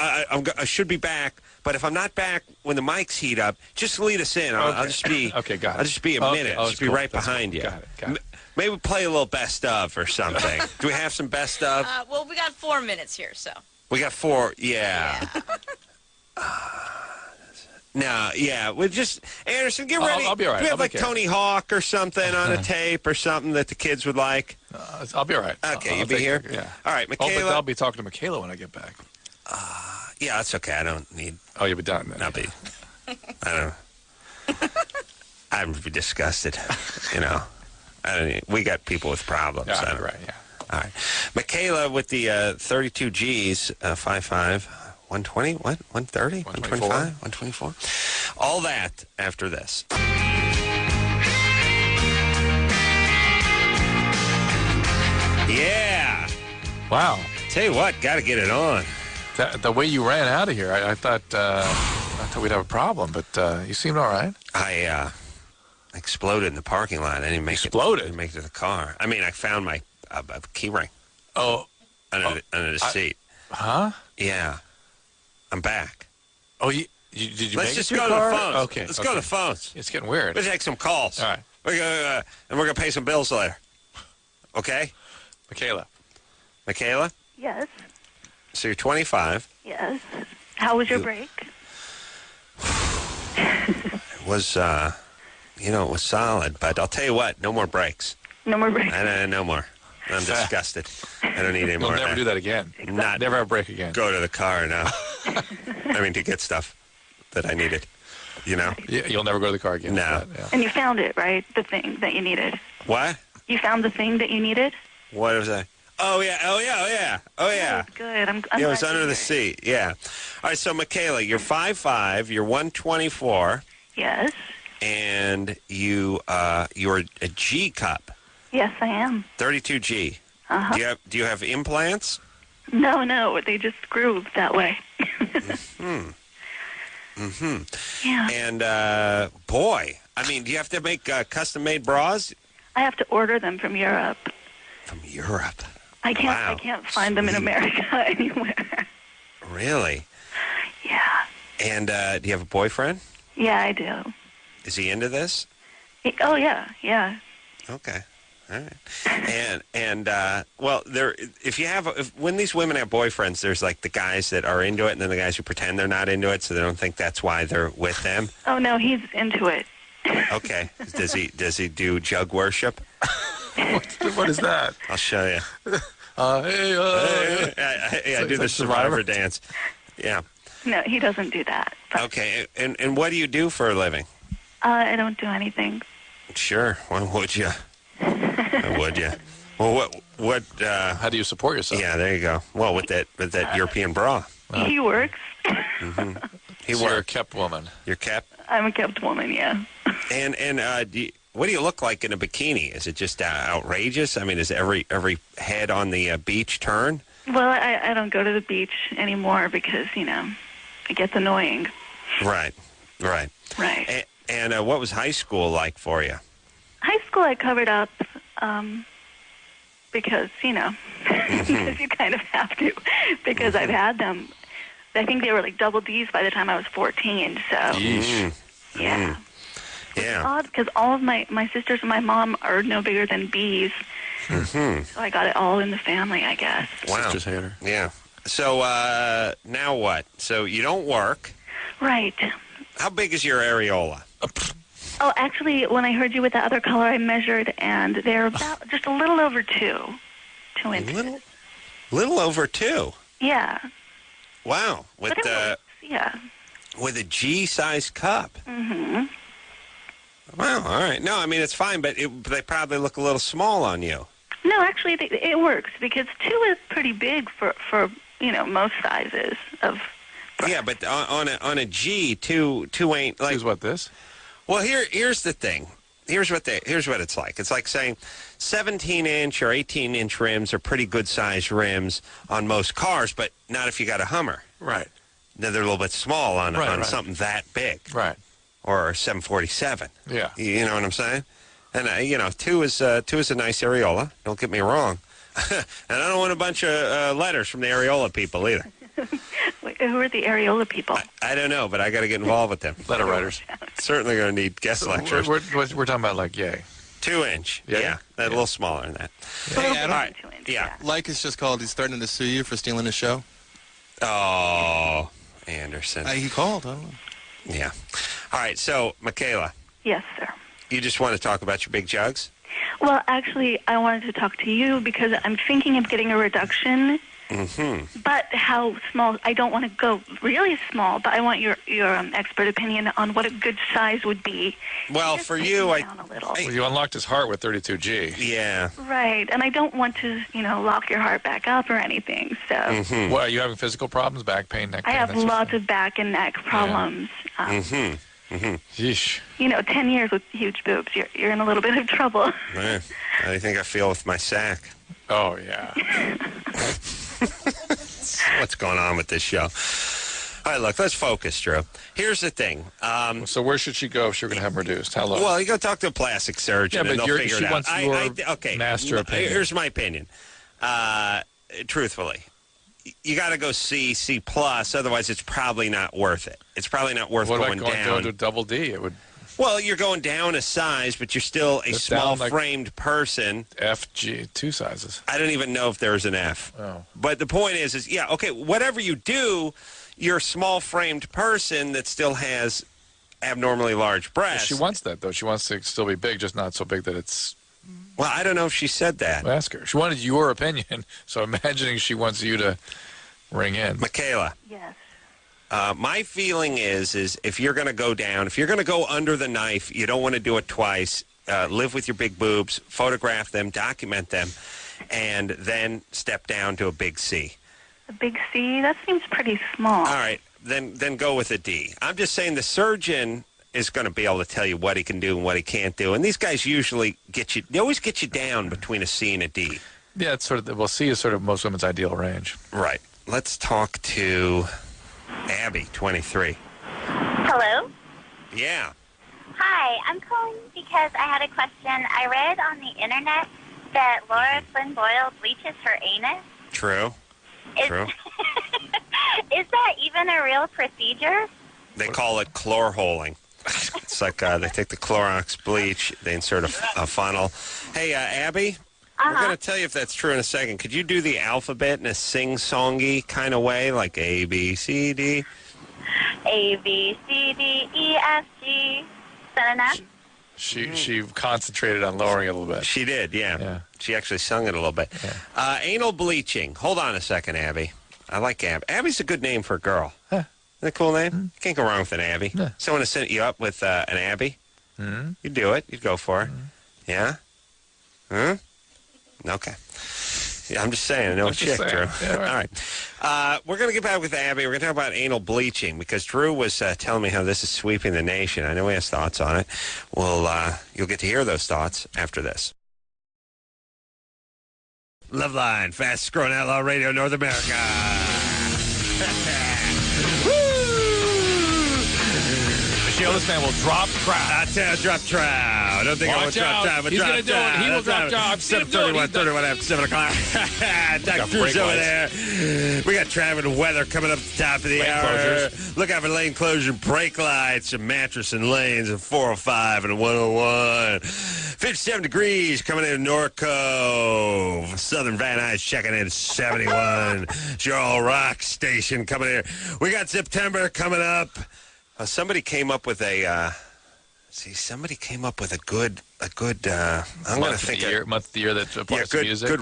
I should be back. But if I'm not back when the mics heat up, just lead us in. I'll just be. Okay, got it. I'll just be a minute. I'll just be right behind you. Got it. Maybe play a little best of or something. Do we have some best of? Well, we got 4 minutes here, so. We got 4. Yeah. No, yeah. We'll just Anderson, get ready. I'll be all right. Do we have I'll like be okay. Tony Hawk or something on a tape or something that the kids would like? I'll be all right. Okay, I'll be here? Yeah. All right, But Michaela. I'll be talking to Michaela when I get back. Yeah, that's okay. I don't need. Oh, you'll be done then. I'll be. I don't know. I'm disgusted. I don't need, we got people with problems. Yeah, right. Yeah. All right, Michaela with the 32 Gs, 5'5". 120, what? 130? 125? 124? All that after this. Yeah. Wow. Tell you what, got to get it on. The way you ran out of here, I thought we'd have a problem, but you seemed all right. I exploded in the parking lot. I didn't make Exploded? it. Didn't make it to the car. I mean, I found my key ring Oh. under the seat. Huh? Yeah. I'm back. Oh, did you Let's make just it to go your to car? the phones. Okay. Let's go to the phones. It's getting weird. Let's take some calls. All right. And we're gonna pay some bills later. Okay, Michaela. Yes. So you're 25. Yes. How was your break? It was, it was solid. But I'll tell you what, no more breaks. No more break. No more. I'm disgusted. I don't need any You'll more. never do that again. Not Never have a break again. go to the car now. I mean, to get stuff that I needed. Yeah, you'll never go to the car again. No. Yeah. And you found it, right? The thing that you needed. What? You found the thing that you needed? What was I? Oh yeah. Good. I'm Yeah, it was glad to under the hear it. seat. Yeah. All right. So Michaela, you're 5'5", you're 124, Yes. and you're a G cup, Yes, I am. 32G. Do you have implants? No, they just grew that way. Yeah. And boy, I mean, do you have to make custom-made bras I have to order them from Europe. from Europe? I can't. Wow. I can't find them in Sweet. America anywhere. Really? Yeah. And do you have a boyfriend? Yeah, I do. Is he into this? Oh yeah, yeah. Okay. All right. Well, when these women have boyfriends, there's like the guys that are into it, and then the guys who pretend they're not into it, so they don't think that's why they're with them. Oh no, he's into it. Okay. Does he do jug worship? What is that? I'll show you. I do the like Survivor Survivor. dance. Yeah. No, he doesn't do that. But, Okay. And what do you do for a living? I don't do anything. Sure. Why would you? Why would you? Well, what? How do you support yourself? Yeah, there you go. Well, with that European bra, He works. he So you're a worked. kept woman. You're kept. I'm a kept woman. Yeah. And what do you look like in a bikini? Is it just outrageous? I mean, is every head on the beach turn? Well, I don't go to the beach anymore because it gets annoying. Right. Right. And what was high school like for you? High school I covered up because because you kind of have to because I've had them. I think they were like double D's by the time I was 14. So yeah. Yeah. Odd because all of my sisters and my mom are no bigger than B's. So I got it all in the family, I guess. Wow. Sisters hate her. Yeah. So now what? So you don't work. Right. How big is your areola? Oh, actually, when I heard you with the other color, I measured, and they're about just a little over 2 inches. Little over 2. Yeah. Wow. With But it works, yeah. with a G-sized cup. Mm-hmm. Wow. All right. No, I mean it's fine, but they probably look a little small on you. No, actually, it works because 2 is pretty big for most sizes of. Yeah, but on a G, two ain't like. Here's what this? Well, here's the thing. Here's what it's like. It's like saying 17-inch or 18-inch rims are pretty good sized rims on most cars, but not if you got a Hummer. Right. They're a little bit small on Right. something that big. Right. Or a 747. Yeah. You know what I'm saying? And 2 is a nice areola. Don't get me wrong. And I don't want a bunch of letters from the areola people either. Wait, who are the areola people? I don't know, but I got to get involved with them. Letter writers. Certainly going to need guest lectures. We're talking about like yay. 2-inch. Yeah. A little smaller than that. Hey, Adam. All right. 2 inch, Yeah. Like is just called. He's threatening to sue you for stealing his show. Oh, Anderson. He called. I don't know. Yeah. All right. So, Michaela, Yes, sir. you just want to talk about your big jugs? Well, actually, I wanted to talk to you because I'm thinking of getting a reduction. Mm-hmm. But how small? I don't want to go really small, but I want your expert opinion on what a good size would be. Well, Just for take you, me down a little. Well, you unlocked his heart with 32G. Yeah. Right, and I don't want to, lock your heart back up or anything. So Mm-hmm. What, are you having physical problems? Back pain, neck I pain? have that sort of lots thing? of back and neck problems. Yeesh. 10 years with huge boobs, you're in a little bit of trouble. Man, how do you think I feel with my sack? Oh, yeah. What's going on with this show? All right, look, let's focus, Drew. Here's the thing. So where should she go if she's going to have them reduced? How low? Well, you go talk to a plastic surgeon, Yeah, and but they'll figure she it out. wants your Okay, master opinion. Here's my opinion. Truthfully, you got to go C plus. Otherwise, it's probably not worth it. It's probably not worth what going about down. going to double D? It would Well, you're going down a size, but you're still a It's down like- small-framed person. FG, 2 sizes. I don't even know if there's an F. Oh. But the point is, yeah, okay, whatever you do, you're a small-framed person that still has abnormally large Well, breasts. she wants that, though. She wants to still be big, just not so big that it's... Well, I don't know if she said that. Ask her. She wanted your opinion, so imagining she wants you to ring in. Michaela, Yes. my feeling is if you're going to go down, if you're going to go under the knife, you don't want to do it twice. Live with your big boobs, photograph them, document them, and then step down to a big C. A big C? That seems pretty small. All right, then go with a D. I'm just saying the surgeon is going to be able to tell you what he can do and what he can't do. And these guys usually they always get you down between a C and a D. Yeah, it's sort of, well, C is sort of most women's ideal range. Right. Let's talk to Abby, 23. Hello? Yeah. Hi, I'm calling because I had a question. I read on the internet that Laura Flynn Boyle bleaches her anus? True. True. Is that even a real procedure? They call it chlorholing. It's like they take the Clorox bleach, they insert a funnel. Hey, Abby, we're going to tell you if that's true in a second. Could you do the alphabet in a sing-songy kind of way, like A, B, C, D? A, B, C, D, E, F, G. Is that enough? She concentrated on lowering it a little bit. She did, yeah. She actually sung it a little bit. Yeah. Anal bleaching. Hold on a second, Abby. I like Abby. Abby's a good name for a girl. Huh. Isn't that a cool name? You can't go wrong with an Abby. Yeah. Someone has sent you up with an Abby. You'd do it. You'd go for it. Yeah? Huh? Okay. Yeah, I'm just saying. I know a chick, Drew. Yeah, right. All right. We're going to get back with Abby. We're going to talk about anal bleaching because Drew was telling me how this is sweeping the nation. I know he has thoughts on it. Well, you'll get to hear those thoughts after this. Loveline, fastest growing outlaw radio in North America. Michelle, this man will drop trout. I tell you, drop trout. I don't think I will drop trout, but he's drop gonna do trout. it. He will drop trout. 7:31 after 7 o'clock. Dr. Drew's over there. We got traffic and weather coming up at the top of the hour. Closures. Look out for lane closure, brake lights, and mattress and lanes at 405 and 101. 57 degrees coming in North Cove. Southern Van Nuys checking in at 71. It's your all rock station coming in. We got September coming up. Somebody came up with a. Somebody came up with a good. I'm going to think month of the year that applies to music. Good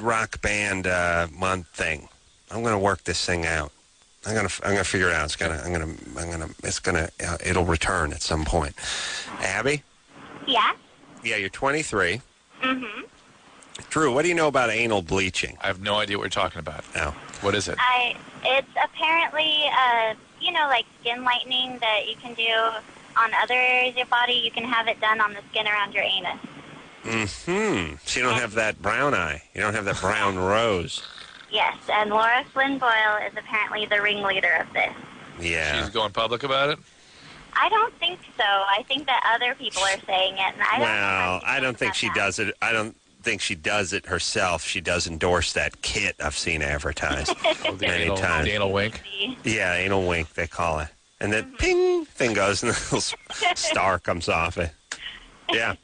rock band month thing. I'm going to work this thing out. I'm going to figure it out. It'll return at some point. Abby? Yeah. Yeah, you're 23. Mm-hmm. Drew, what do you know about anal bleaching? I have no idea what you're talking about. No. What is it? It's apparently, like skin lightening that you can do on other areas of your body. You can have it done on the skin around your anus. Mm-hmm. So you don't have that brown eye. You don't have that brown rose. Yes, and Laura Flynn Boyle is apparently the ringleader of this. Yeah. She's going public about it? I don't think so. I think that other people are saying it. And I don't think she does it. I don't think she does it herself. She does endorse that kit I've seen advertised many times. The anal wink? Yeah, anal wink, they call it. And then ping thing goes and the little star comes off it. Yeah.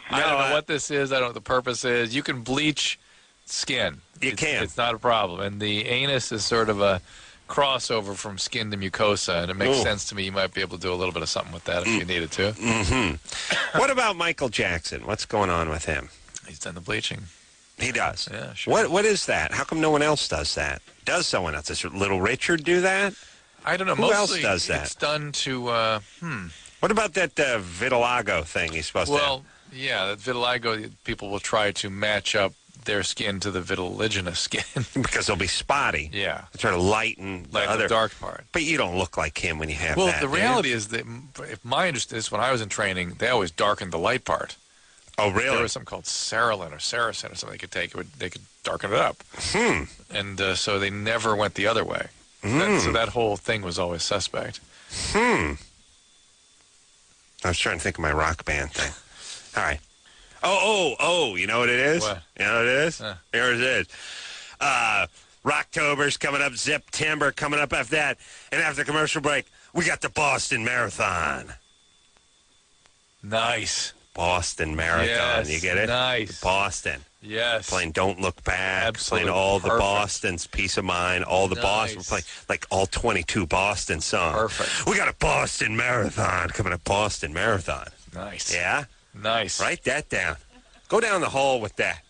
I don't know what this is. I don't know what the purpose is. You can bleach skin. You can. It's not a problem. And the anus is sort of a crossover from skin to mucosa, and it makes sense to me. You might be able to do a little bit of something with that if you needed to. Mm-hmm. What about Michael Jackson? What's going on with him? He's done the bleaching. He does? Yeah, sure. What is that? How come no one else does that? Does someone else? Does Little Richard do that? I don't know. Who else does that? It's done to, What about that vitiligo thing he's supposed to have? Well, yeah, that vitiligo, people will try to match up their skin to the vitiliginous skin. Because they'll be spotty. Yeah. They try to lighten the dark part. But you don't look like him when you have that. that. Well, the reality is that, if my understanding is, when I was in training, they always darkened the light part. Oh, really? There was something called Cerilin or Saracen or something they could take. They could darken it up. And so they never went the other way. So that whole thing was always suspect. I was trying to think of my rock band thing. All right. Oh, you know what it is? What? You know what it is? Here it is. Rocktober's coming up, September coming up after that. And after the commercial break, we got the Boston Marathon. Nice. Boston Marathon. Yes, You get it? nice. Boston. Yes. Playing Don't Look Back. Absolutely Playing all perfect. the Boston's Peace of Mind. All the Boston. We're playing like all 22 Boston songs. Perfect. We got a Boston Marathon coming up. Boston Marathon. Nice. Yeah? Nice. Write that down. Go down the hall with that.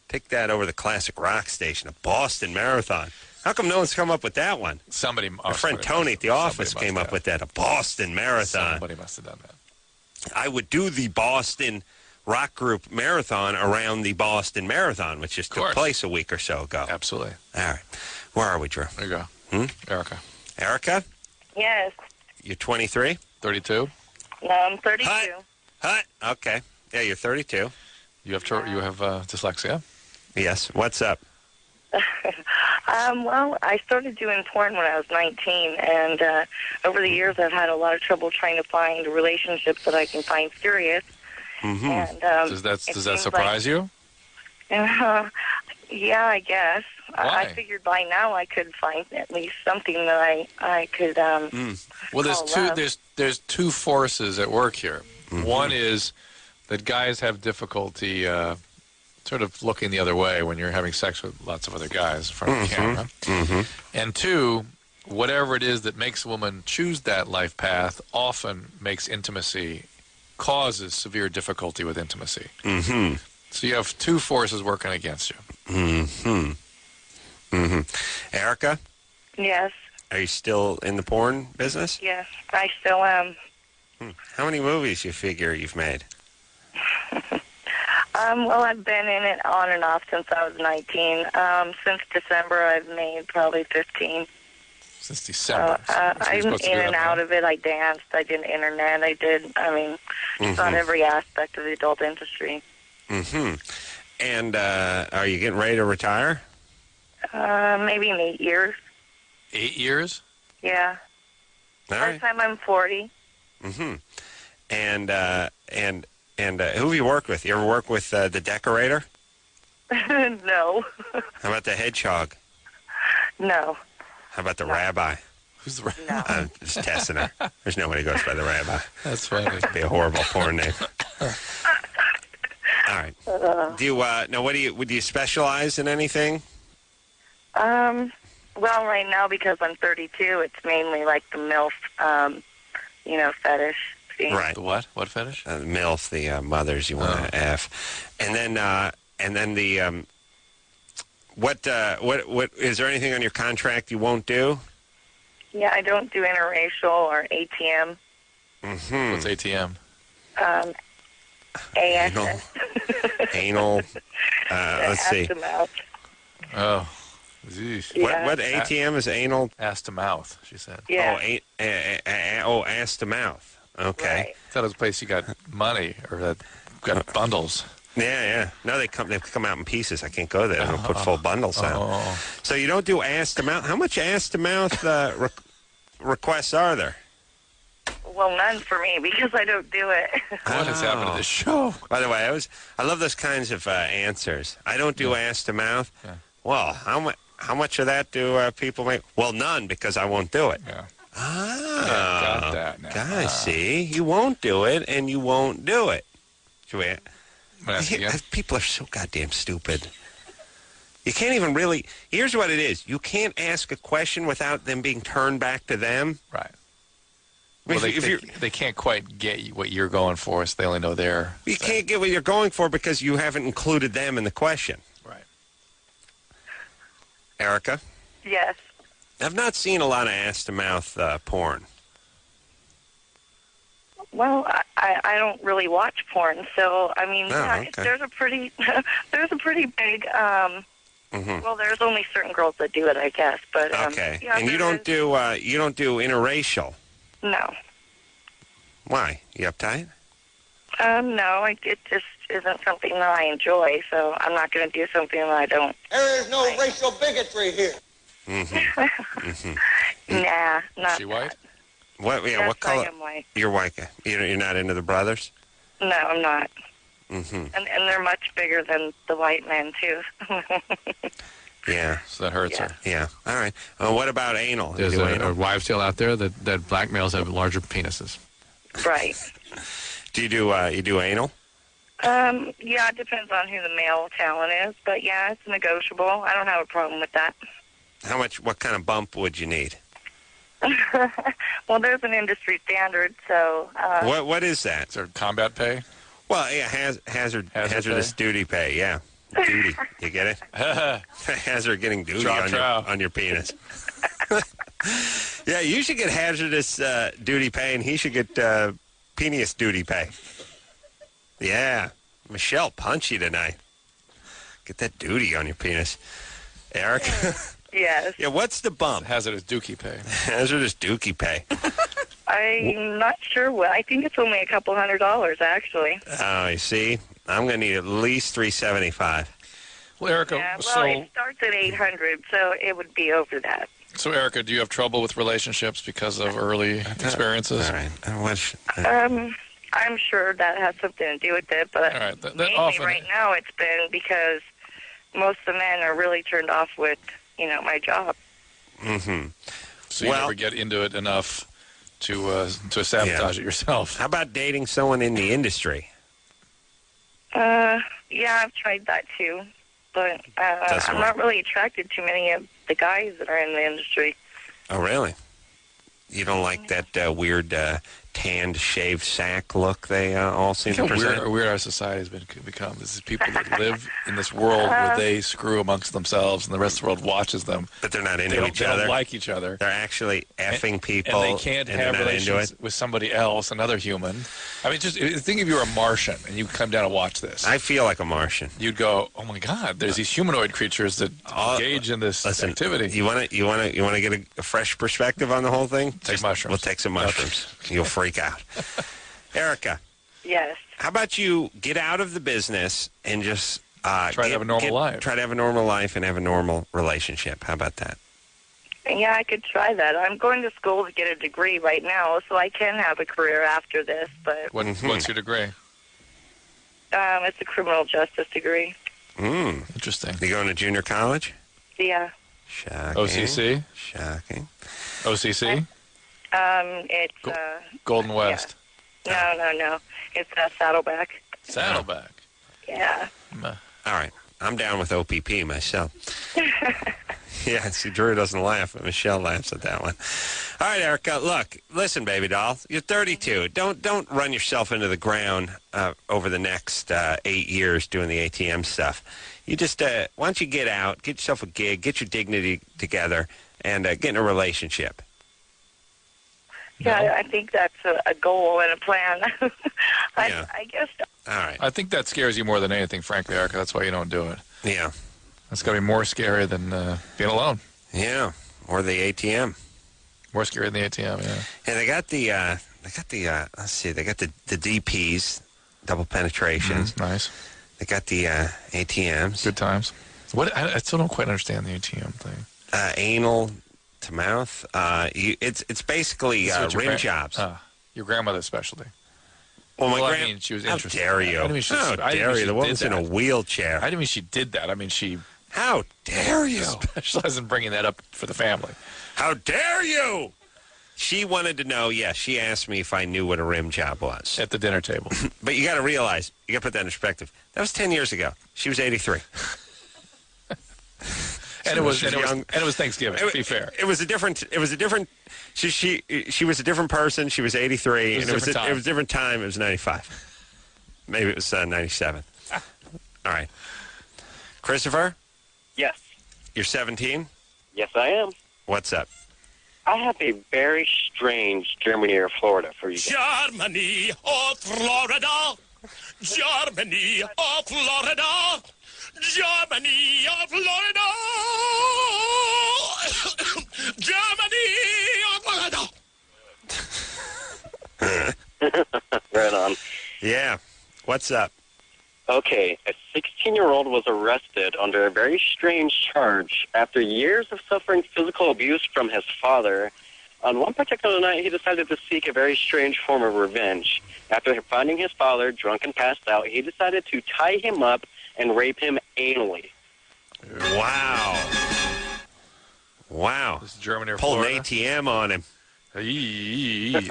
Take that over the classic rock station, a Boston Marathon. How come no one's come up with that one? My friend Tony at the office came up with that, a Boston Marathon. Somebody must have done that. I would do the Boston rock group marathon around the Boston Marathon, which just took place a week or so ago. Absolutely. All right. Where are we, Drew? There you go. Erica. Erica? Yes. You're 23? 32? No, I'm 32. Hut. Okay. Yeah, you're 32. You have dyslexia? Yes. What's up? Well, I started doing porn when I was 19, and over the years I've had a lot of trouble trying to find relationships that I can find serious. Mm-hmm. And Does that surprise you? yeah, I guess. Why? I figured by now I could find at least something that I could. Well, there's call love. there's two forces at work here. Mm-hmm. One is that guys have difficulty sort of looking the other way when you're having sex with lots of other guys in front of the camera. Mm-hmm. And two, whatever it is that makes a woman choose that life path often makes intimacy, causes severe difficulty with intimacy. Mm-hmm. So you have two forces working against you. Mm-hmm. Mm-hmm. Erica, Yes, are you still in the porn business? yes, I still am. How many movies you figure you've made? Well, I've been in it on and off since I was 19. Since December, I've made probably 15. Since December. I'm in and out of it. I danced. I did internet. Just on every aspect of the adult industry. Mm-hmm. And are you getting ready to retire? Maybe in 8 years. 8 years? Yeah. All By right. the time I'm 40. Mm-hmm. And who have you worked with? You ever work with the decorator? No. How about the hedgehog? No. How about the rabbi? Who's the No. I'm just testing her. There's nobody who goes by the rabbi. That's funny. It'd be a horrible porn name. All right. Do you now? Would you specialize in anything? Well, right now, because I'm 32, it's mainly like the MILF, fetish scene. Right. The what? What fetish? MILF, the mothers you want to F, and then the what is there anything on your contract you won't do? Yeah, I don't do interracial or ATM. Mm-hmm. What's ATM? ASS. Anal. Let's see. Aftermath. Oh. Geez. Yeah. What ATM is anal? Ass to mouth, she said. Yeah. Ass to mouth. Okay. Right. I thought it was a place you got money or that got bundles. Yeah. No, they come out in pieces. I can't go there. They don't put full bundles out. Oh. So you don't do ass to mouth. How much ass to mouth requests are there? Well, none for me because I don't do it. What has happened to this show? By the way, I love those kinds of answers. I don't do ass to mouth. Yeah. Well, how much of that do people make? Well, none, because I won't do it. Yeah. Ah, got that now. guys, see, you won't do it, and you won't do it. Should we? Ask again? People are so goddamn stupid. You can't even really. Here's what it is: you can't ask a question without them being turned back to them. Right. I mean, Well, they can't quite get what you're going for, so they only know their you thing. can't get what you're going for because you haven't included them in the question. Right. Erica, Yes. I've not seen a lot of ass-to-mouth porn. Well, I don't really watch porn, so I mean, okay. there's a pretty big. Mm-hmm. Well, there's only certain girls that do it, I guess. But Okay, yeah, and you there don't do interracial. No. Why? You uptight? No, it just isn't something that I enjoy, so I'm not going to do something that I don't. There is no racial bigotry here. Mm-hmm. Mm-hmm. Nah, not. She white? What? Yeah. Yes, What color? I am white. You're white. You're not into the brothers. No, I'm not. Mm-hmm. And they're much bigger than the white men too. Yeah. So that hurts Yeah. her. Yeah. All right. What about anal? You There's do a anal? wives' tale out there that black males have larger penises. Right. Do you do anal? Yeah, it depends on who the male talent is, but yeah, it's negotiable. I don't have a problem with that. How much? What kind of bump would you need? Well, there's an industry standard, so. What is that? Is there combat pay? Well, yeah, hazardous pay? duty pay. Yeah, duty. You get it? Hazard getting duty on your penis. Yeah, you should get hazardous duty pay, and he should get penis duty pay. Yeah, Michelle, punchy tonight. Get that duty on your penis, Eric. Yes. Yeah, what's the bump? Hazardous dookie pay. Hazardous dookie pay. I'm not sure what. I think it's only a couple $100, actually. Oh, you see, I'm gonna need at least $375. Well, Erica, Yeah, well, it starts at $800, so it would be over that. so Erica, do you have trouble with relationships because of early experiences? All right. I'm sure that has something to do with it, but All right, that mainly often- right now it's been because most of the men are really turned off with, my job. Mm-hmm. So you never get into it enough to sabotage it yourself. How about dating someone in the industry? Yeah, I've tried that too, but I'm not really attracted to many of the guys that are in the industry. Oh, really? You don't like that weird tanned, shaved sack look they all seem to Look how present? weird our society has become. This is people that live in this world where they screw amongst themselves and the rest of the world watches them. But they're not into each They other. don't like each other. They're actually effing people. And they can't and have they're not into relations it. with somebody else, another human. I mean, just think if you were a Martian and you come down and watch this. I feel like a Martian. You'd go, oh my God! There's these humanoid creatures that engage in this activity. You want to get a fresh perspective on the whole thing? Take mushrooms. We'll take some mushrooms. You'll freak out. Erica, Yes. how about you get out of the business and just Try to have a normal life. Try to have a normal life and have a normal relationship. How about that? Yeah, I could try that. I'm going to school to get a degree right now, so I can have a career after this, but What's your degree? it's a criminal justice degree. Interesting. You going to junior college? Yeah. Shocking. OCC? Shocking. OCC? It's Golden West. No. It's Saddleback. Saddleback. Yeah. All right. I'm down with OPP myself. Yeah, see, Drew doesn't laugh, but Michelle laughs at that one. All right, Erica, look, listen, baby doll. You're 32. Don't run yourself into the ground over the next 8 years doing the ATM stuff. You just, why don't you get out, get yourself a gig, get your dignity together, and get in a relationship. Yeah, I think that's a goal and a plan. Yeah. I guess. All right. I think that scares you more than anything, frankly, Erica. That's why you don't do it. Yeah. That's got to be more scary than being alone. Yeah. Or the ATM. More scary than the ATM, yeah. And they got the let's see, they got the DPs, double penetrations. Nice. They got the ATMs. Good times. What? I still don't quite understand the ATM thing. Anal to mouth. It's basically This is what your rim jobs. Your grandmother's specialty. Well, my I mean, she was How interested. dare you? I didn't mean she- How I didn't mean dare she you? The did woman's in a that. wheelchair. I didn't mean she did that. I mean, she How dare you? specializes in bringing that up for the family. How dare you? She wanted to know, she asked me if I knew what a rim job was. At the dinner table. But you got to realize, you got to put that in perspective. That was 10 years ago. She was 83. And it was young. Thanksgiving, to be fair. It was a different she was a different person. She was 83 and it was a different time. It was 95. Maybe it was 97. All right. Christopher, Yes. you're 17? Yes, I am. What's up? I have a very strange Germany or Florida for you guys. Germany or Florida? Germany or Florida? Germany or Florida? Germany or Florida? Right on. Yeah. What's up? Okay, a 16-year-old was arrested under a very strange charge after years of suffering physical abuse from his father. On one particular night, he decided to seek a very strange form of revenge. After finding his father drunk and passed out, he decided to tie him up and rape him anally. Wow. This is Germany or Pulled Florida? an ATM on him. I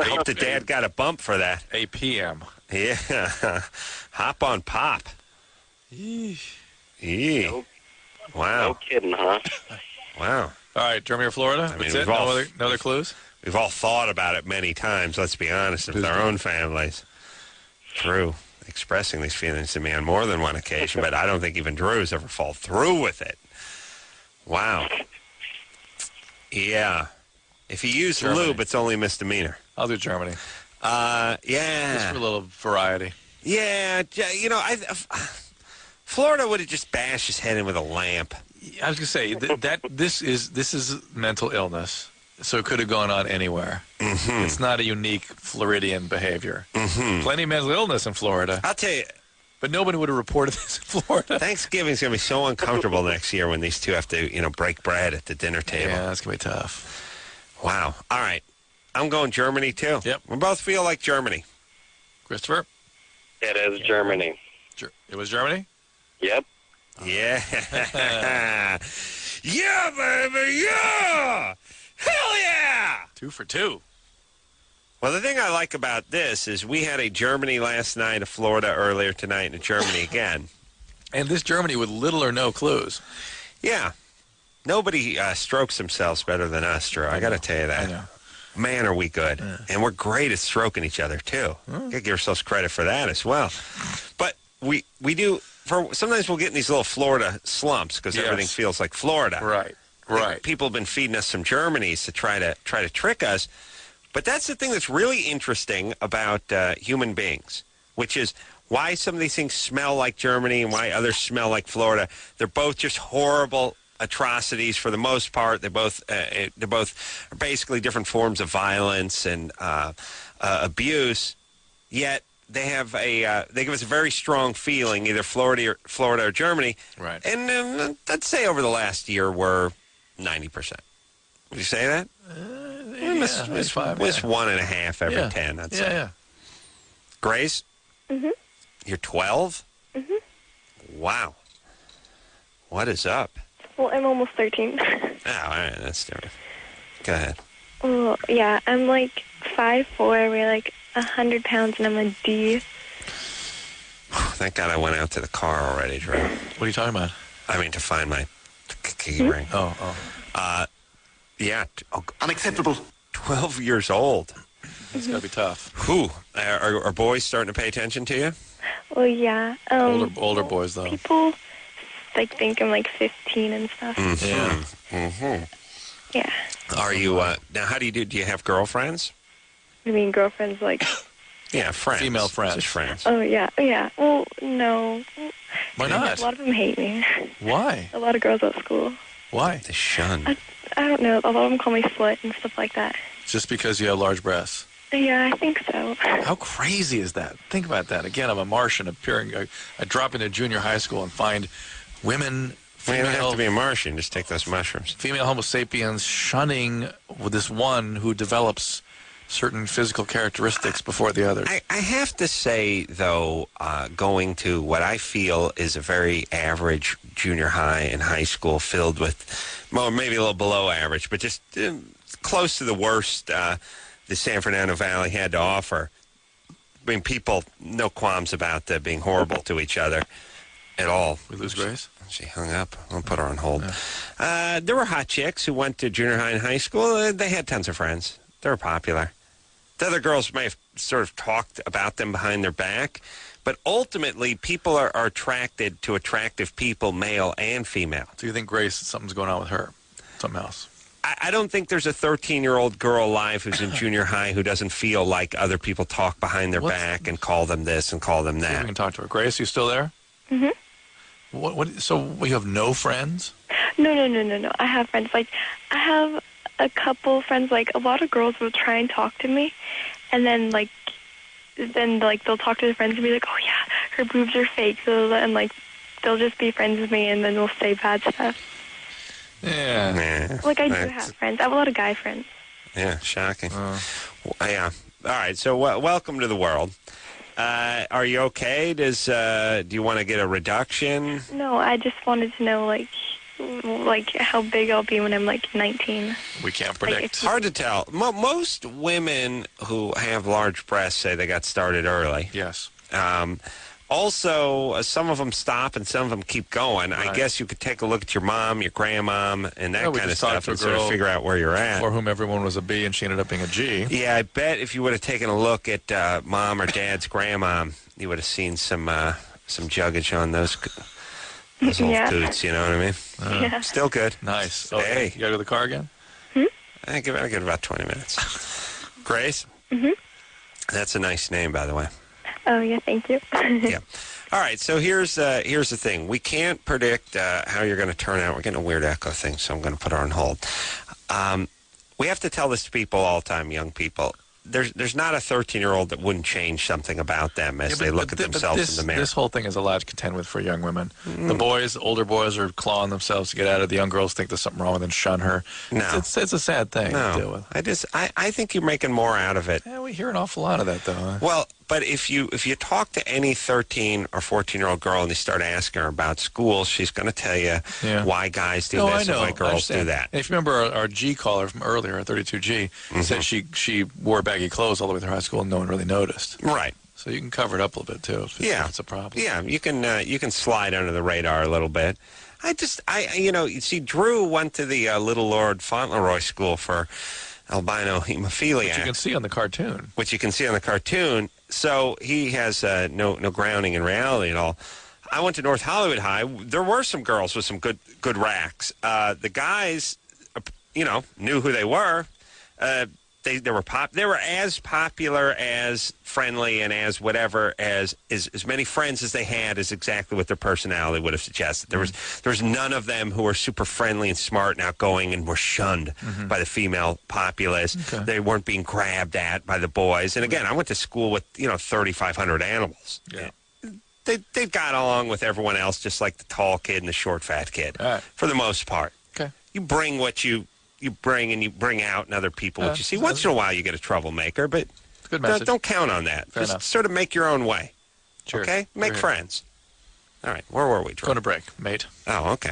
hope the dad got a bump for that. APM. Yeah. Hop on pop. Nope. Wow. No kidding, huh? Wow. All right, Germany or Florida? I mean, That's it? No other clues? We've all thought about it many times, let's be honest, with our own families. Drew expressing these feelings to me on more than one occasion, but I don't think even Drew's ever followed through with it. Wow. Yeah. If you use Germany. lube, it's only misdemeanor. I'll do Germany. Yeah. Just for a little variety. Yeah, Florida would have just bashed his head in with a lamp. I was going to say, this is mental illness, so it could have gone on anywhere. Mm-hmm. It's not a unique Floridian behavior. Mm-hmm. Plenty of mental illness in Florida. I'll tell you. But nobody would have reported this in Florida. Thanksgiving's going to be so uncomfortable next year when these two have to, break bread at the dinner table. Yeah, that's going to be tough. Wow. All right. I'm going Germany, too. Yep. We both feel like Germany. Christopher? It is Germany. It was Germany? Yep. Yeah. Yeah, baby, yeah! Hell yeah! 2 for 2. Well, the thing I like about this is we had a Germany last night, a Florida earlier tonight, and a Germany again. And this Germany with little or no clues. Yeah. Nobody strokes themselves better than us, Drew. I got to tell you that. I know. Man, are we good. Yeah. And we're great at stroking each other, too. Got to give ourselves credit for that as well. But we do, sometimes we'll get in these little Florida slumps because everything feels like Florida. Right. People have been feeding us some Germanys to try to trick us. But that's the thing that's really interesting about human beings, which is why some of these things smell like Germany and why others smell like Florida. They're both just horrible atrocities for the most part. They're both basically different forms of violence and abuse. Yet they have they give us a very strong feeling, either Florida or Germany. Right. And let's say over the last year we're 90%. Would you say that? It's 5. It's 1.5 every 10. I'd say. Yeah. Grace. You're 12. Wow. What is up? Well, I'm almost 13. Oh, all right, that's different. Go ahead. Well, yeah, I'm like 5'4", I weigh like 100 pounds, and I'm a D. Thank God I went out to the car already, Drew. What are you talking about? I mean, to find my key ring. Oh. Yeah. Unacceptable. 12 years old. It's got to be tough. Whew. Are boys starting to pay attention to you? Well, yeah. Older boys, though. People like think I'm like 15 and stuff. Yeah. Are you, now how do you do? Do you have girlfriends? You mean girlfriends like... Yeah, friends. Female friends. Just friends. Oh, yeah. Well, no. Why not? A lot of them hate me. Why? A lot of girls at school. Why? They shun. I don't know. A lot of them call me slut and stuff like that. Just because you have large breasts? Yeah, I think so. How crazy is that? Think about that. Again, I'm a Martian appearing. I drop into junior high school and find women, Well, you don't have to be a Martian. Just take those mushrooms. female Homo sapiens shunning with this one who develops certain physical characteristics before the others. I have to say, though, going to what I feel is a very average junior high and high school filled with, well, maybe a little below average, but just close to the worst the San Fernando Valley had to offer. I mean, people, no qualms about being horrible to each other at all. We lose Grace? She hung up. I'll put her on hold. Yeah. There were hot chicks who went to junior high and high school. They had tons of friends. They were popular. The other girls may have sort of talked about them behind their back, but ultimately people are attracted to attractive people, male and female. Do you think Grace, something's going on with her? Something else? I don't think there's a 13-year-old girl alive who's in junior high who doesn't feel like other people talk behind their back and call them this and call them that. We can talk to her. Grace, you still there? So you have no friends? No. I have friends. Like, I have a couple friends. Like, a lot of girls will try and talk to me, and then they'll talk to their friends and be like, oh yeah, her boobs are fake. So, and like, they'll just be friends with me, and then they'll say bad stuff. Yeah. Like, I do have friends. I have a lot of guy friends. Yeah, shocking. Yeah. All right, so welcome to the world. Are you okay? Do you want to get a reduction? No, I just wanted to know, like how big I'll be when I'm, like, 19. We can't predict. Hard to tell. Most women who have large breasts say they got started early. Yes. Also, some of them stop and some of them keep going. Right. I guess you could take a look at your mom, your grandmom, and that kind of stuff and sort of figure out where you're at. For whom everyone was a B and she ended up being a G. Yeah, I bet if you would have taken a look at mom or dad's grandmom, you would have seen some juggage on those old coots, you know what I mean? Yeah. Still good. Nice. Hey. You got to go to the car again? I'll give it about 20 minutes. Grace? That's a nice name, by the way. Oh, yeah, thank you. Yeah. All right, so here's the thing. We can't predict how you're going to turn out. We're getting a weird echo thing, so I'm going to put her on hold. We have to tell this to people all the time, young people. There's not a 13-year-old that wouldn't change something about them as they look at themselves in the mirror. This whole thing is a lot to contend with for young women. The older boys are clawing themselves to get out of it. The young girls think there's something wrong with it and shun her. No. It's a sad thing to deal with. I think you're making more out of it. Yeah, we hear an awful lot of that, though. Well, But if you talk to any 13 or 14-year-old girl and you start asking her about school, she's going to tell you why guys do this and why girls do that. And if you remember our G caller from earlier, our 32G, said she wore baggy clothes all the way through high school and no one really noticed. Right. So you can cover it up a little bit too. If it's a problem. Yeah, you can slide under the radar a little bit. You see, Drew went to the Little Lord Fauntleroy School for albino hemophilia. Which you can see on the cartoon. So he has no grounding in reality at all. I went to North Hollywood High. There were some girls with some good racks. The guys, knew who they were. They were as popular, as friendly, and as whatever as many friends as they had is exactly what their personality would have suggested. There was none of them who were super friendly and smart and outgoing and were shunned by the female populace. Okay. They weren't being grabbed at by the boys. And again, I went to school with 3,500 animals. Yeah. They got along with everyone else, just like the tall kid and the short fat kid, for the most part. Okay. You bring what you bring, and you bring out in other people what you see. Once in a while, you get a troublemaker, but don't count on that. Fair Just enough. sort of make your own way. Sure. Okay? Make friends. All right. Where were we, Drew? Going to break, mate. Oh, okay.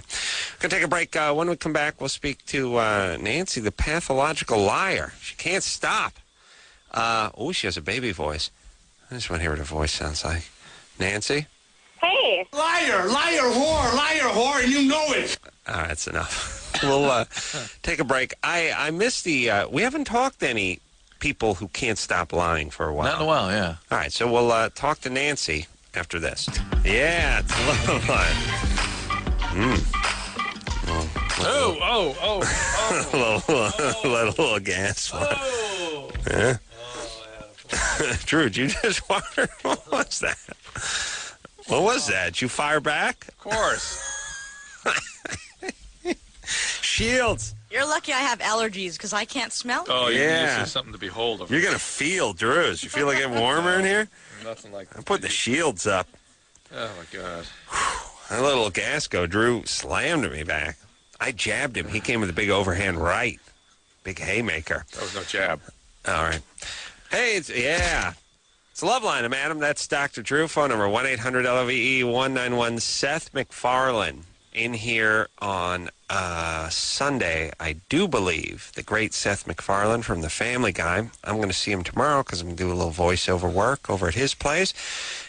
Going to take a break. When we come back, we'll speak to Nancy, the pathological liar. She can't stop. She has a baby voice. I just want to hear what her voice sounds like. Nancy? Hey. Liar, whore, and you know it. All right, that's enough. We'll take a break. I missed we haven't talked to any people who can't stop lying for a while. Not in a while, yeah. All right, so we'll talk to Nancy after this. Yeah, it's Loveline. little gas. Yeah. Drew, did you just water? What was that? What was that? Did you fire back? Of course. Shields. You're lucky I have allergies because I can't smell. Oh, yeah. This is something to behold. You're going to feel, Drews. You feel like getting warmer in here? Nothing like that. I put the shields up. Oh, my God. That little gas go. Drew slammed me back. I jabbed him. He came with a big overhand right. Big haymaker. That was no jab. All right. Hey, it's Loveline. I'm Adam. That's Dr. Drew. Phone number 1-800-LOVE-191. Seth MacFarlane in here on Sunday, I do believe. The great Seth MacFarlane from The Family Guy. I'm going to see him tomorrow because I'm going to do a little voiceover work over at his place.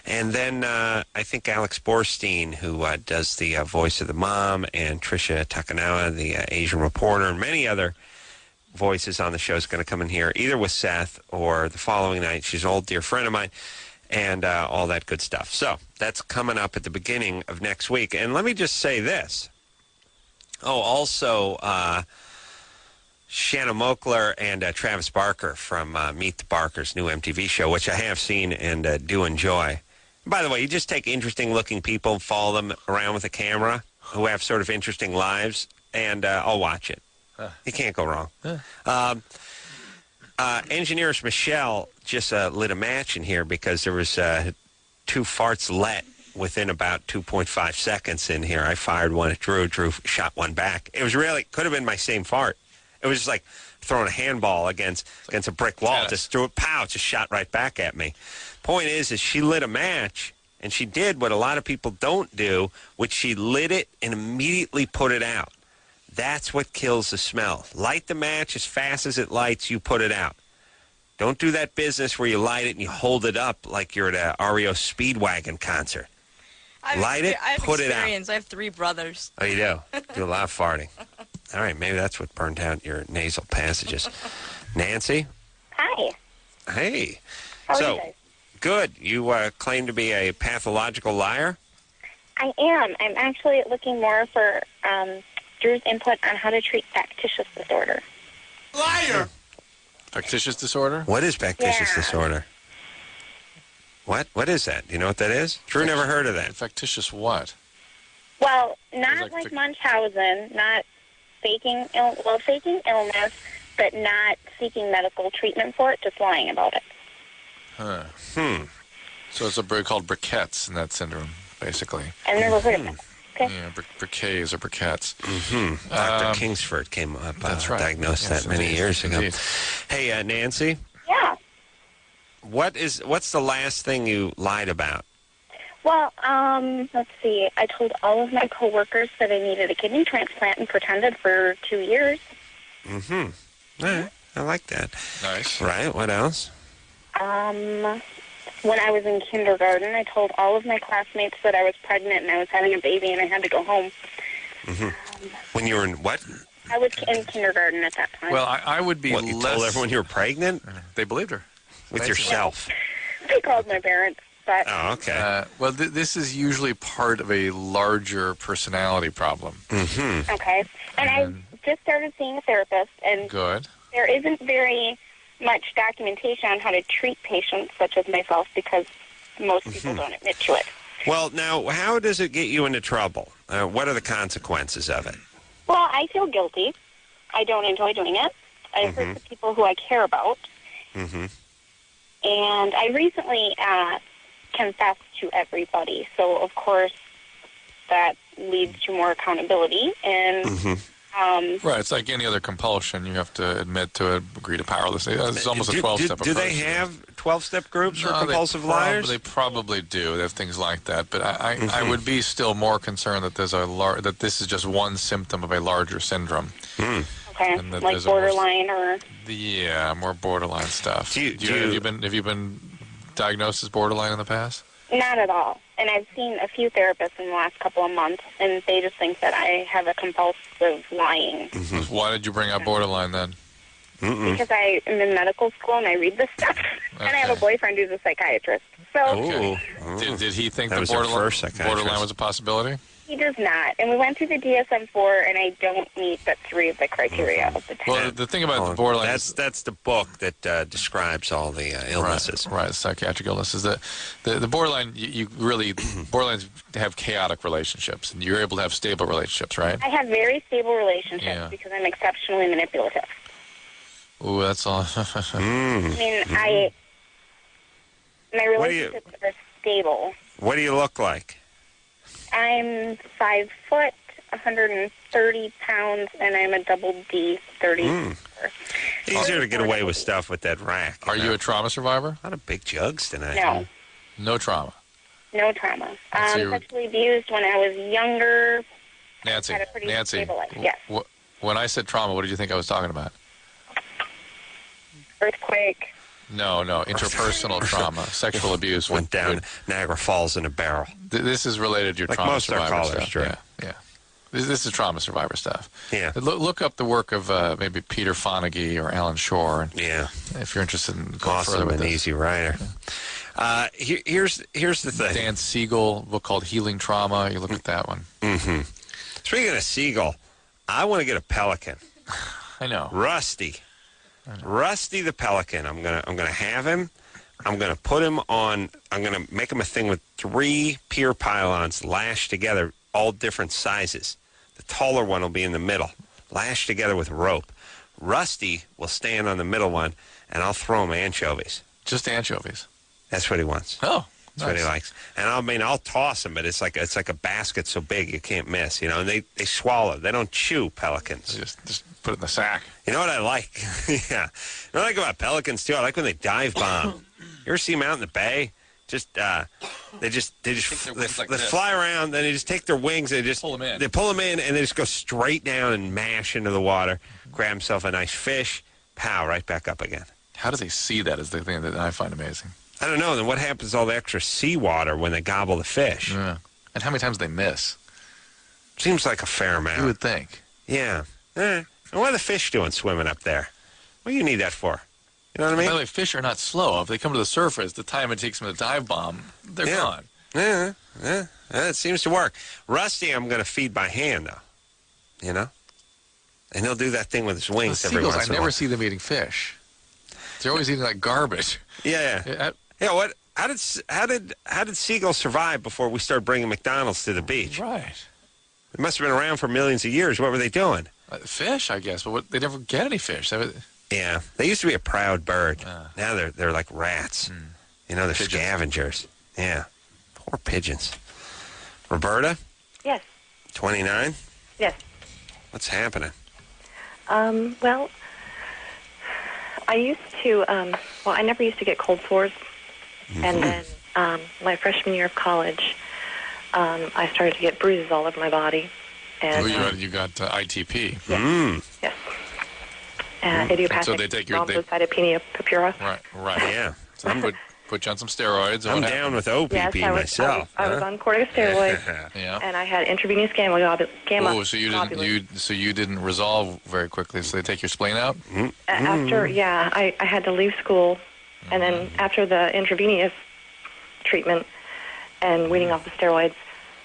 And then I think Alex Borstein, who does the voice of the mom, and Tricia Takanawa, the Asian reporter, and many other voices on the show is going to come in here either with Seth or the following night. She's an old dear friend of mine, and all that good stuff. So that's coming up at the beginning of next week. And let me just say this. Also, Shanna Mokler and Travis Barker from Meet the Barkers' new MTV show, which I have seen and do enjoy. By the way, you just take interesting-looking people and follow them around with a camera who have sort of interesting lives, and I'll watch it. You can't go wrong. Engineers Michelle just lit a match in here because there was 2 farts let within about 2.5 seconds in here. I fired one at Drew. Drew shot one back. It was really, could have been my same fart. It was just like throwing a handball against a brick wall. Just threw it, pow, just shot right back at me. Point is she lit a match, and she did what a lot of people don't do, which she lit it and immediately put it out. That's what kills the smell. Light the match as fast as it lights, you put it out. Don't do that business where you light it and you hold it up like you're at a REO Speedwagon concert. Light it, put it out. I have 3 brothers. Oh, you do? Do a lot of farting. All right, maybe that's what burned out your nasal passages. Nancy? Hi. Hey. How are you guys? Good. You claim to be a pathological liar? I am. I'm actually looking more for Drew's input on how to treat factitious disorder. Liar! Factitious disorder? What is factitious disorder? What is that? Do you know what that is? Drew never heard of that. Factitious what? Well, not like Munchausen, not faking illness, but not seeking medical treatment for it, just lying about it. Huh. So it's called briquettes in that syndrome, basically. I've never heard of it. Okay. Yeah, briquets or briquettes. Dr. Kingsford came up, that's right. diagnosed Yes, that many indeed. years ago. Indeed. Hey, Nancy? Yeah. what's the last thing you lied about? Well, let's see. I told all of my coworkers that I needed a kidney transplant and pretended for 2 years. Mm-hmm. All right. I like that. Nice. Right. What else? When I was in kindergarten, I told all of my classmates that I was pregnant and I was having a baby and I had to go home. Mm-hmm. When you were in what? I was in kindergarten at that time. Well, I would be What, you told everyone you were pregnant? They believed her. With yourself? They called my parents. But Oh, okay. Well, this is usually part of a larger personality problem. Mm-hmm. Okay. And I just started seeing a therapist, and Good. there isn't very much documentation on how to treat patients such as myself because most people don't admit to it. Well, now, how does it get you into trouble? What are the consequences of it? Well, I feel guilty. I don't enjoy doing it. I hurt the people who I care about. Mm-hmm. And I recently confessed to everybody. So, of course, that leads to more accountability. And Right, it's like any other compulsion. You have to admit to it, agree to powerlessness. It's almost a 12-step approach. Do they have 12-step groups for compulsive liars? They probably do. They have things like that. But I would be still more concerned that there's that this is just one symptom of a larger syndrome. Okay, like borderline or... Yeah, more borderline stuff. Have you been diagnosed as borderline in the past? Not at all. And I've seen a few therapists in the last couple of months, and they just think that I have a compulsive lying. Why did you bring up borderline then? Because I am in medical school and I read this stuff, and I have a boyfriend who's a psychiatrist. So Did he think That that was our borderline, first psychiatrist. borderline was a possibility? he does not. And we went through the DSM-4, and I don't meet but 3 of the criteria of the 10. Well, the thing about the borderline that's the book that describes all the illnesses. Right, psychiatric illnesses. The borderline, you really, borderlines have chaotic relationships, and you're able to have stable relationships, right? I have very stable relationships because I'm exceptionally manipulative. Ooh, that's all. I mean, my relationships are stable. What do you look like? I'm 5 foot, 130 pounds, and I'm a double D, 30. Easier to get away with stuff with that rack. Are you a trauma survivor? A lot of big jugs tonight. No. No trauma. No trauma. So you're- Sexually abused when I was younger. Nancy, Had a pretty Nancy, stable life. Yes. When I said trauma, what did you think I was talking about? Earthquake. No, interpersonal trauma, sexual abuse. Went down Niagara Falls in a barrel. This is related to your Like trauma most of our survivor callers, stuff. Drew. Yeah. This is trauma survivor stuff. Yeah. Look up the work of maybe Peter Fonagy or Alan Shore. Yeah. If you're interested in going further Awesome with and this. easy writer. Here's the thing. Dan Siegel, book called Healing Trauma. You look at that one. Mm-hmm. Speaking of Siegel, I want to get a pelican. I know. Rusty the pelican. I'm gonna have him. I'm gonna put him on. I'm gonna make him a thing with 3 pier pylons lashed together, all different sizes. The taller one will be in the middle, lashed together with rope. Rusty will stand on the middle one, and I'll throw him anchovies. Just anchovies. That's what he wants. Oh, that's what he likes. And I'll toss them, but it's like a basket so big you can't miss. And they swallow. They don't chew pelicans. Just put it in the sack. You know what I like? Yeah. You know what I like about pelicans too? I like when they dive bomb. You ever see them out in the bay? They fly around, then they just take their wings and pull them in. They pull them in and they just go straight down and mash into the water. Grab himself a nice fish, pow, right back up again. How do they see that is the thing that I find amazing. I don't know. Then what happens to all the extra seawater when they gobble the fish? Yeah. And how many times they miss? Seems like a fair amount. You would think. Yeah. And what are the fish doing swimming up there? What do you need that for? You know what I mean? By the way, fish are not slow. If they come to the surface, the time it takes them to dive bomb, they're gone. Yeah. It seems to work. Rusty, I'm going to feed by hand, though. And he'll do that thing with his wings every once in a while. I never see them eating fish. They're always eating like garbage. Yeah. What? How did seagulls survive before we started bringing McDonald's to the beach? Right. They must have been around for millions of years. What were they doing? Fish, I guess, but they never get any fish. Yeah, they used to be a proud bird. Now they're like rats. They're pigeons. Scavengers. Yeah, poor pigeons. Roberta? Yes. 29? Yes. What's happening? Well, I used to, I never used to get cold sores. And then my freshman year of college, I started to get bruises all over my body. And you got ITP. Yes. Idiopathic so they take your thrombocytopenia purpura. Right. Yeah. Some would put you on some steroids. I'm down with OPP myself. I was on corticosteroids. And I had intravenous gamma. Oh, so you didn't resolve very quickly. So they take your spleen out. After, I had to leave school, and then after the intravenous treatment and weaning off the steroids,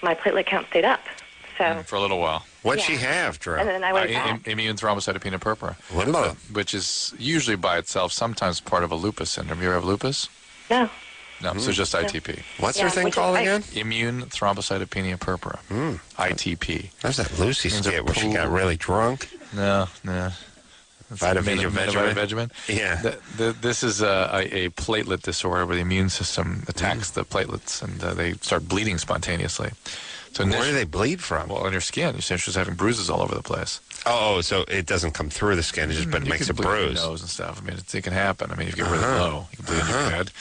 my platelet count stayed up. So for a little while. What'd she have, Drew? And then I went back. Immune thrombocytopenia purpura, which is usually by itself sometimes part of a lupus syndrome. You ever have lupus? No. No, so just ITP. What's her thing called again? Immune thrombocytopenia purpura. ITP. How's that Lucy skit where she got really drunk? No. Vitamin. Yeah. This is a platelet disorder where the immune system attacks the platelets and they start bleeding spontaneously. So where do they bleed from? Well, on your skin. You say she's having bruises all over the place. Oh, so it doesn't come through the skin, but it makes a bruise. Your nose and stuff. I mean, it can happen. I mean, if you get really low, you can bleed in your head.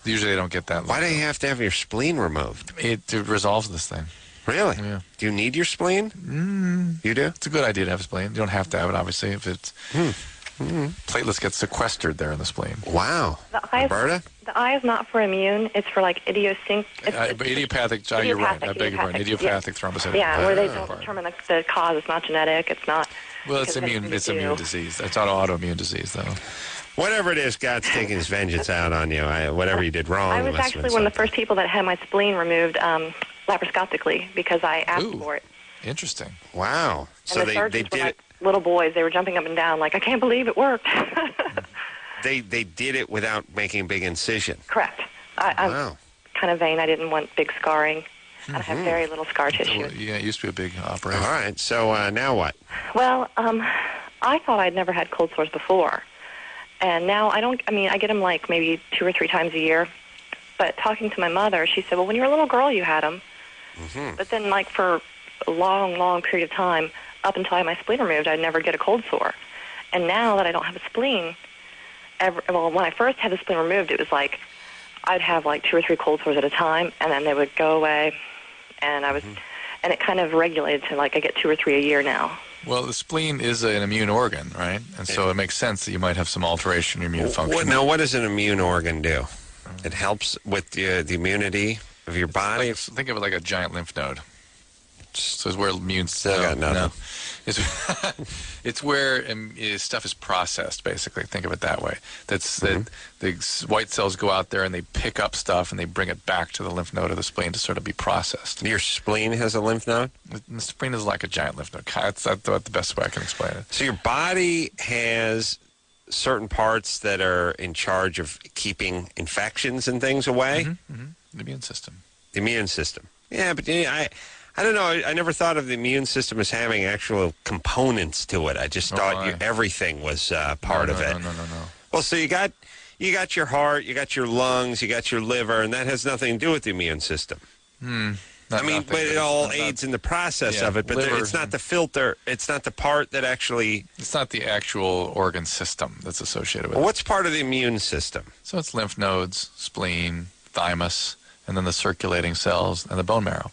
Usually they don't get that low. Why do you have to have your spleen removed? It resolves this thing. Really? Yeah. Do you need your spleen? You do? It's a good idea to have a spleen. You don't have to have it, obviously, if it's... Platelets get sequestered there in the spleen. Wow. Roberta? The I is not for immune. It's for like idiopathic. You're right. I beg your pardon. Idiopathic thrombocytopenia. Yeah, where they don't determine the cause. It's not genetic. It's not. Well, it's immune. It's immune disease. It's not autoimmune disease, though. Whatever it is, God's taking his vengeance out on you. Whatever you did wrong. I was actually one of the first people that had my spleen removed laparoscopically because I asked for it. Interesting. Wow. So they did it. Little boys, they were jumping up and down like, I can't believe it worked. They did it without making a big incision. Correct. I'm kind of vain. I didn't want big scarring. And I have very little scar tissue. Yeah, it used to be a big operation. All right. So now what? Well, I thought I'd never had cold sores before. And now I get them like maybe 2 or 3 times a year. But talking to my mother, she said, well, when you were a little girl, you had them. But then like for a long, long period of time, up until I had my spleen removed, I'd never get a cold sore. And now that I don't have a spleen, when I first had the spleen removed, it was like I'd have like 2 or 3 cold sores at a time, and then they would go away. And and it kind of regulated to like I get 2 or 3 a year now. Well, the spleen is an immune organ, right? And so it makes sense that you might have some alteration in your immune function. Now, what does an immune organ do? It helps with the immunity of your body? Think of it like a giant lymph node. So it's where immune it's where stuff is processed, basically. Think of it that way. The white cells go out there and they pick up stuff and they bring it back to the lymph node of the spleen to sort of be processed. Your spleen has a lymph node? The spleen is like a giant lymph node. That's the best way I can explain it. So your body has certain parts that are in charge of keeping infections and things away? The immune system. The immune system. Yeah, but I don't know. I never thought of the immune system as having actual components to it. I just thought everything was part of it. No. Well, so you got your heart, you got your lungs, you got your liver, and that has nothing to do with the immune system. But it all aids in the process of it. But it's not the filter. It's not the part that actually. It's not the actual organ system that's associated with it. What's part of the immune system? So it's lymph nodes, spleen, thymus, and then the circulating cells and the bone marrow.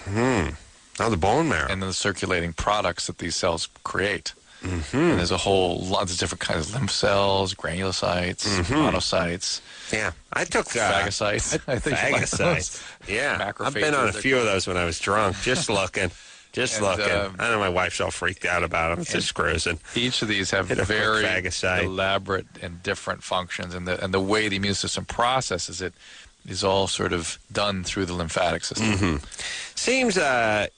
Oh, the bone marrow. And then the circulating products that these cells create. And there's a whole lot of different kinds of lymph cells, granulocytes, monocytes. Yeah, I took phagocytes. I think phagocytes. Yeah, I've been on a few of those when I was drunk, just looking. I know my wife's all freaked out about them. It's just cruising. Each of these have very elaborate and different functions, and the way the immune system processes it is all sort of done through the lymphatic system. Seems, I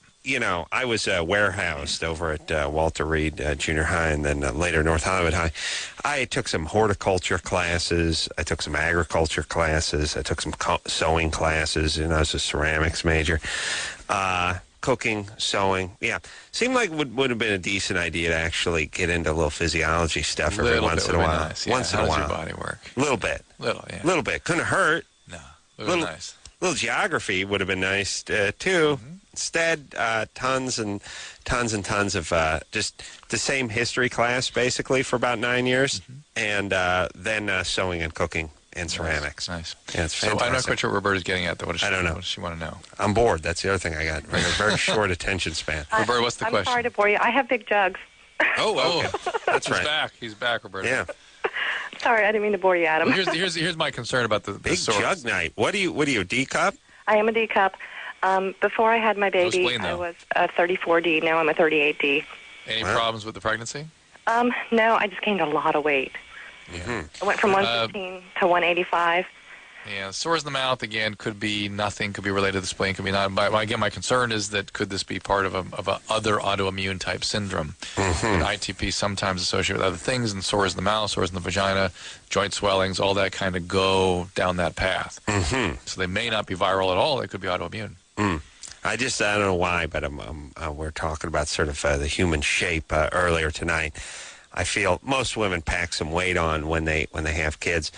was warehoused over at Walter Reed Junior High and then later North Hollywood High. I took some horticulture classes. I took some agriculture classes. I took some sewing classes. I was a ceramics major. Cooking, sewing. Yeah. Seemed like it would have been a decent idea to actually get into a little physiology stuff every once in a while. Nice. Yeah. How does your body work? A little bit. Little bit. Couldn't hurt. No. Nice. Little geography would have been nice, too. Instead, tons and tons of just the same history class, basically, for about 9 years, and then sewing and cooking and ceramics. Nice. Yeah, it's So fantastic. I'm not quite sure what Roberta's getting at, though. I don't know. What does she want to know? I'm bored. That's the other thing I got. I got a very short attention span. Roberta, what's the I'm question? sorry to bore you. I have big jugs. Oh, okay. That's right. He's back. He's back, Roberta. Yeah. Sorry, I didn't mean to bore you, Adam. Well, here's my concern about the Big source. jug night. What are you, a D cup? I am a D cup. Before I had my baby, explain, I though. was a 34D. Now I'm a 38D. Any problems with the pregnancy? No, I just gained a lot of weight. I went from 115 to 185. Yeah, sores in the mouth, again, could be nothing, could be related to the spleen, could be not. But again, my concern is that could this be part of a other autoimmune type syndrome? And ITP sometimes associated with other things, and sores in the mouth, sores in the vagina, joint swellings, all that kind of go down that path. So they may not be viral at all. They could be autoimmune. I don't know why, but we're talking about sort of the human shape earlier tonight. I feel most women pack some weight on when they have kids.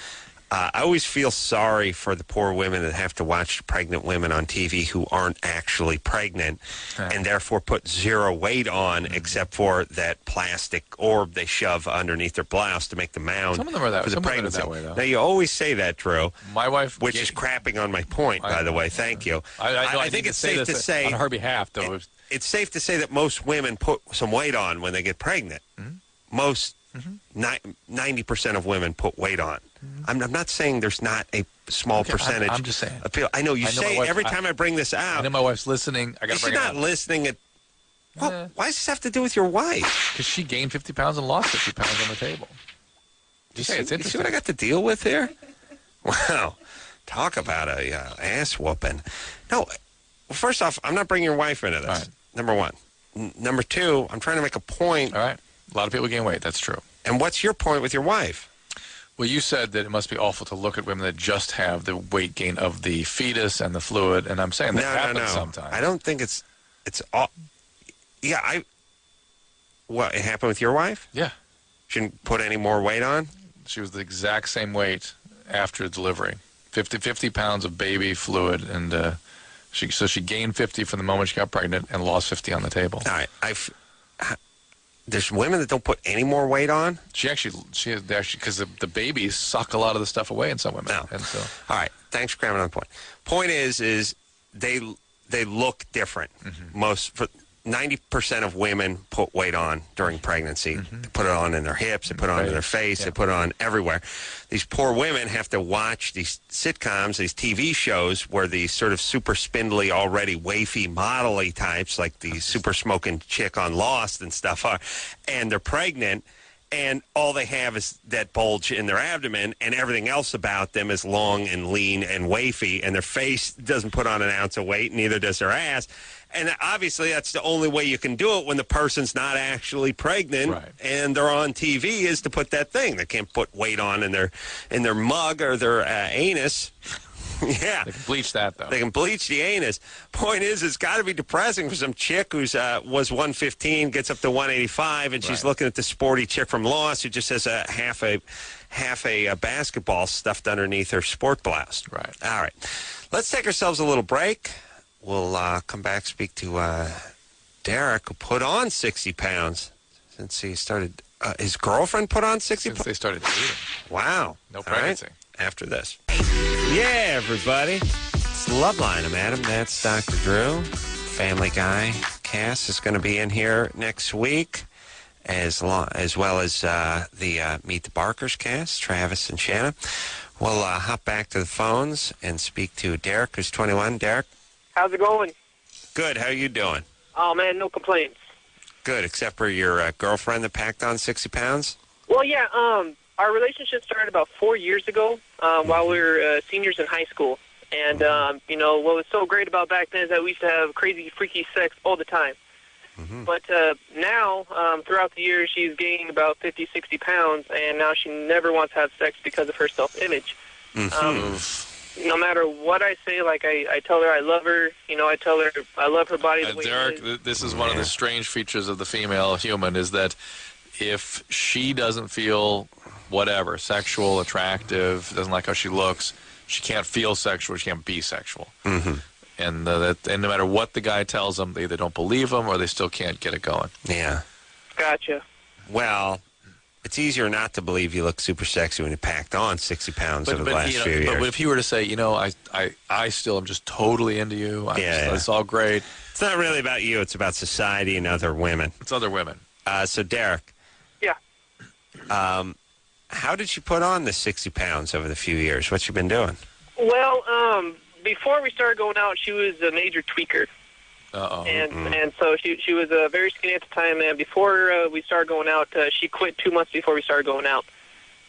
I always feel sorry for the poor women that have to watch pregnant women on TV who aren't actually pregnant and therefore put zero weight on except for that plastic orb they shove underneath their blouse to make the mound. Some of them are that, for the some women are pregnancy. that way, though. Now, you always say that, Drew. My wife... Which is crapping on my point, by the way. Thank you. I think it's safe to say... on her behalf, though. It's safe to say that most women put some weight on when they get pregnant. Most 90% of women put weight on. I'm not saying there's not a small percentage. I'm just saying. Appeal. I know you say every time I bring this out. I know my wife's listening. I got to bring it She's up. not listening. Well, why does this have to do with your wife? Because she gained 50 pounds and lost 50 pounds on the table. It's interesting. You see what I got to deal with here? Wow. Talk about a ass whooping. No, well, first off, I'm not bringing your wife into this. Right. Number one. Number two, I'm trying to make a point. All right. A lot of people gain weight. That's true. And what's your point with your wife? Well, you said that it must be awful to look at women that just have the weight gain of the fetus and the fluid, and I'm saying that happens sometimes. I don't think it's all. Yeah, What, it happened with your wife? Yeah. She didn't put any more weight on? She was the exact same weight after delivery. 50 pounds of baby fluid, and she gained 50 from the moment she got pregnant and lost 50 on the table. All right. There's women that don't put any more weight on? She actually, because the babies suck a lot of the stuff away in some women. No. And so, all right. Thanks for cramming on the point. Point is they look different. Most 90% of women put weight on during pregnancy. They put it on in their hips, they put it on in their face, they put it on everywhere. These poor women have to watch these sitcoms, these TV shows where these sort of super spindly, already wafy, model-y types, like the super smoking chick on Lost and stuff are, and they're pregnant, and all they have is that bulge in their abdomen, and everything else about them is long and lean and wafy, and their face doesn't put on an ounce of weight, neither does their ass. And obviously that's the only way you can do it when the person's not actually pregnant and they're on TV is to put that thing. They can't put weight on in their mug or their anus. Yeah. They can bleach that, though. They can bleach the anus. Point is, it's got to be depressing for some chick who's was 115, gets up to 185, and she's looking at the sporty chick from Lost who just has a half a basketball stuffed underneath her sport blouse. Right. All right. Let's take ourselves a little break. We'll come back, speak to Derek, who put on 60 pounds since he started. His girlfriend put on 60 pounds? Since they started dating. Wow. No pregnancy. All right. After this. Yeah, everybody. It's Loveline. I'm Adam. That's Dr. Drew. Family Guy cast is going to be in here next week, as well as the Meet the Barkers cast, Travis and Shanna. We'll hop back to the phones and speak to Derek, who's 21. Derek? How's it going? Good. How are you doing? Oh, man, no complaints. Good, except for your girlfriend that packed on 60 pounds? Well, yeah, our relationship started about 4 years ago while we were seniors in high school. And, what was so great about back then is that we used to have crazy, freaky sex all the time. But now, throughout the years, she's gaining about 50, 60 pounds, and now she never wants to have sex because of her self-image. No matter what I say, like I tell her I love her, I tell her I love her body the way Derek, it is. this is one of the strange features of the female human is that if she doesn't feel whatever, sexual, attractive, doesn't like how she looks, she can't feel sexual, she can't be sexual. And no matter what the guy tells them, they either don't believe him or they still can't get it going. Yeah. Gotcha. Well, it's easier not to believe you look super sexy when you packed on 60 pounds over the last few years. But if you were to say, I still am just totally into you. It's all great. It's not really about you. It's about society and other women. It's other women. So, Derek. Yeah. How did you put on the 60 pounds over the few years? What you been doing? Well, before we started going out, she was a major tweaker. Uh-oh. And so she was very skinny at the time, and before we started going out, she quit 2 months before we started going out.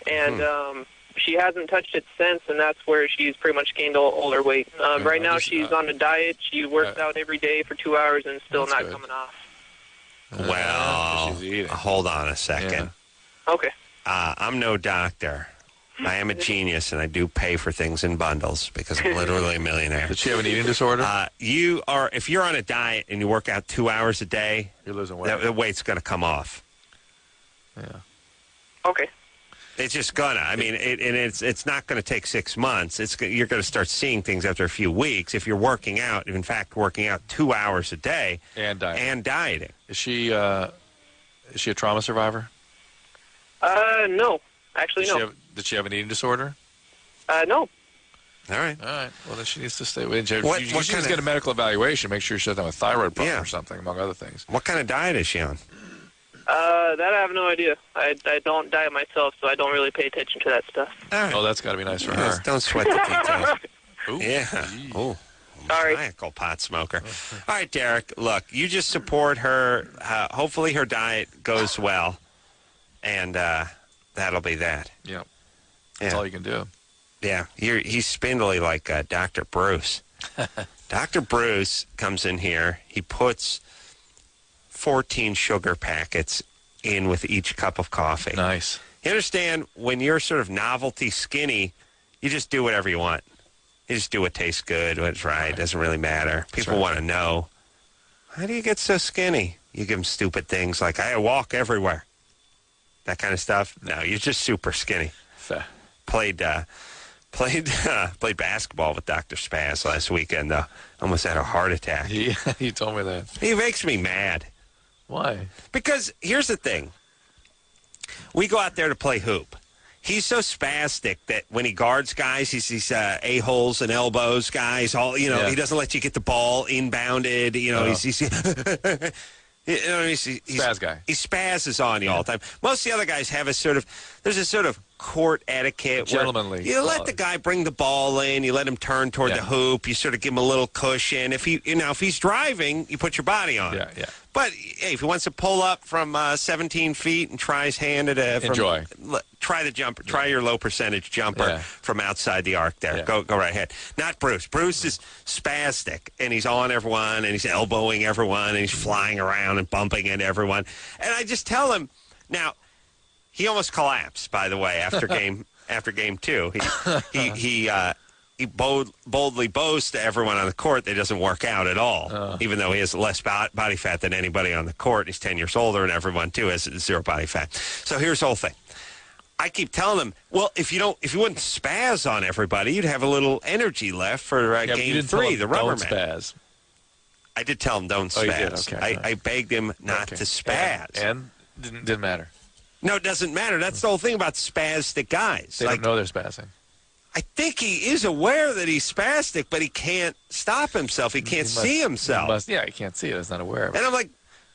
And she hasn't touched it since, and that's where she's pretty much gained all her weight. Right now she's on a diet. She works out every day for 2 hours and still not coming off. Well, hold on a second. Yeah. Okay. I'm no doctor. I am a genius, and I do pay for things in bundles because I'm literally a millionaire. Did she have an eating disorder? If you're on a diet and you work out 2 hours a day, you're losing weight. The weight's going to come off. Yeah. Okay. It's just gonna. I mean, it's not going to take 6 months. You're going to start seeing things after a few weeks if you're working out. In fact, working out 2 hours a day and dieting. Is she a trauma survivor? No. Actually, no. Did she have an eating disorder? No. All right. Well, then she needs to stay with you. What She needs to get a medical evaluation. Make sure she doesn't have a thyroid problem or something, among other things. What kind of diet is she on? That I have no idea. I don't diet myself, so I don't really pay attention to that stuff. Right. Oh, that's got to be nice for her. Don't sweat the details. Ooh. Yeah. Oh. Maniacal pot smoker. All right, Derek, look, you just support her. Hopefully her diet goes well, and that'll be that. Yeah. That's all you can do. Yeah. He's spindly like Dr. Bruce. Dr. Bruce comes in here. He puts 14 sugar packets in with each cup of coffee. Nice. You understand, when you're sort of novelty skinny, you just do whatever you want. You just do what tastes good, what's right. It doesn't really matter. People want to know, how do you get so skinny? You give them stupid things like, I walk everywhere. That kind of stuff. No, you're just super skinny. Fair. Played basketball with Dr. Spaz last weekend, though. Almost had a heart attack. He told me that. He makes me mad. Why? Because here's the thing. We go out there to play hoop. He's so spastic that when he guards guys, he's these a-holes and elbows guys. He doesn't let you get the ball inbounded. He's spaz guy. He spazzes on you all the time. Most of the other guys have there's a sort of court etiquette. Gentlemanly. You let the guy bring the ball in. You let him turn toward the hoop. You sort of give him a little cushion. If he's driving, you put your body on him. Yeah. But hey, if he wants to pull up from 17 feet and try his hand at enjoy. Try the jumper. Try your low percentage jumper from outside the arc there. Go right ahead. Not Bruce. Bruce is spastic, and he's on everyone, and he's elbowing everyone, and he's flying around and bumping into everyone. And I just tell him, now, he almost collapsed, by the way, after game two. He boldly boasts to everyone on the court that he doesn't work out at all, even though he has less body fat than anybody on the court. He's 10 years older, and everyone, too, has zero body fat. So here's the whole thing. I keep telling him, well, if you wouldn't spaz on everybody, you'd have a little energy left for game three, the rubber match. Spaz. I did tell him don't spaz. You did? Okay. I begged him not to spaz. And didn't matter. No, it doesn't matter. That's the whole thing about spastic guys. They don't know they're spazzing. I think he is aware that he's spastic, but he can't stop himself. He can't see himself. He can't see it. He's not aware of it. And I'm like,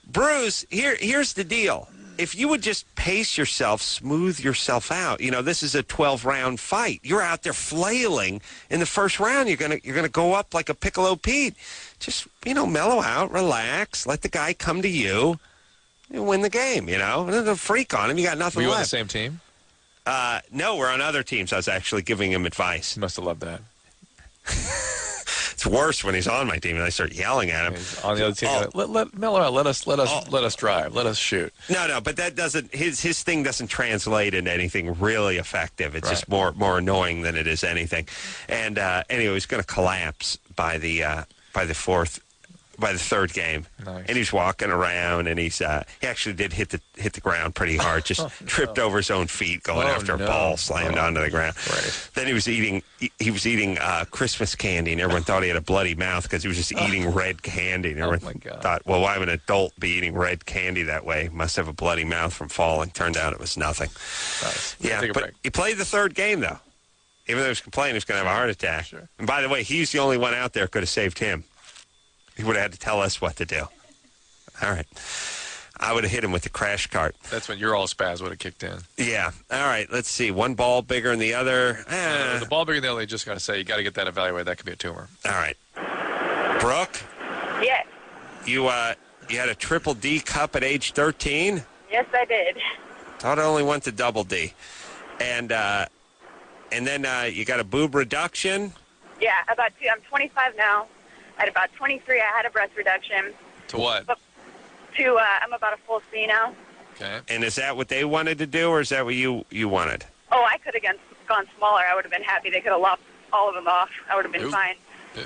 Bruce, here's the deal. If you would just pace yourself, smooth yourself out. This is a 12-round fight. You're out there flailing in the first round. You're gonna go up like a Piccolo Pete. Just mellow out, relax, let the guy come to you, and win the game. Don't freak on him. You got nothing Were you left. on the same team? No, we're on other teams. I was actually giving him advice. You must have loved that. It's worse when he's on my team and I start yelling at him. He's on the other team. Let mellow out. Let us drive. Let us shoot. No, but that doesn't. His thing doesn't translate into anything really effective. It's just more annoying than it is anything. And anyway, he's going to collapse by the by the third game. Nice. And he's walking around, and he actually did hit the ground pretty hard, just tripped over his own feet going after a ball slammed onto the ground. Right. Then he was eating Christmas candy, and everyone thought he had a bloody mouth because he was just eating red candy. And everyone thought, well, why would an adult be eating red candy that way? Must have a bloody mouth from falling. Turned out it was nothing. Nice. Yeah, but he played the third game, though. Even though he was complaining he was going to have a heart attack. Sure. And by the way, he's the only one out there could have saved him. He would have had to tell us what to do. All right. I would have hit him with the crash cart. That's when your all spaz would have kicked in. Yeah. All right. Let's see. One ball bigger than the other. The ball bigger than the other, they just got to say, you got to get that evaluated. That could be a tumor. All right. Brooke? Yes. You had a triple D cup at age 13? Yes, I did. Thought I only went to double D. And then you got a boob reduction? Yeah, I'm 25 now. At about 23, I had a breast reduction. To what? I'm about a full C now. Okay. And is that what they wanted to do, or is that what you wanted? Oh, I could have gone smaller. I would have been happy. They could have lopped all of them off. I would have been fine.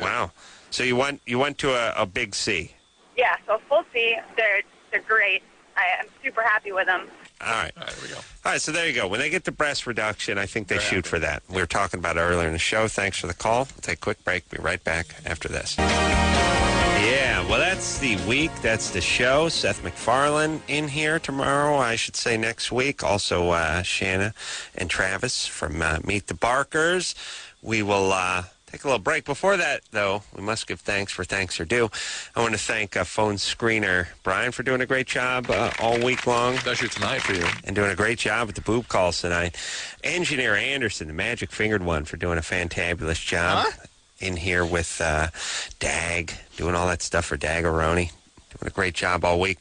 Wow. So you went to a big C. Yeah, so full C, they're great. I'm super happy with them. All right. All right, there we go. All right, so there you go. When they get the breast reduction, I think they shoot for that. We were talking about it earlier in the show. Thanks for the call. We'll take a quick break. Be right back after this. Yeah, well, that's the week. That's the show. Seth MacFarlane in here tomorrow. I should say next week. Also, Shanna and Travis from Meet the Barkers. We will take a little break. Before that, though, we must give thanks for thanks are due. I want to thank phone screener Brian for doing a great job all week long. Especially tonight for you. And doing a great job with the boob calls tonight. Engineer Anderson, the magic-fingered one, for doing a fantabulous job in here with Dag, doing all that stuff for Dagaroni. Doing a great job all week.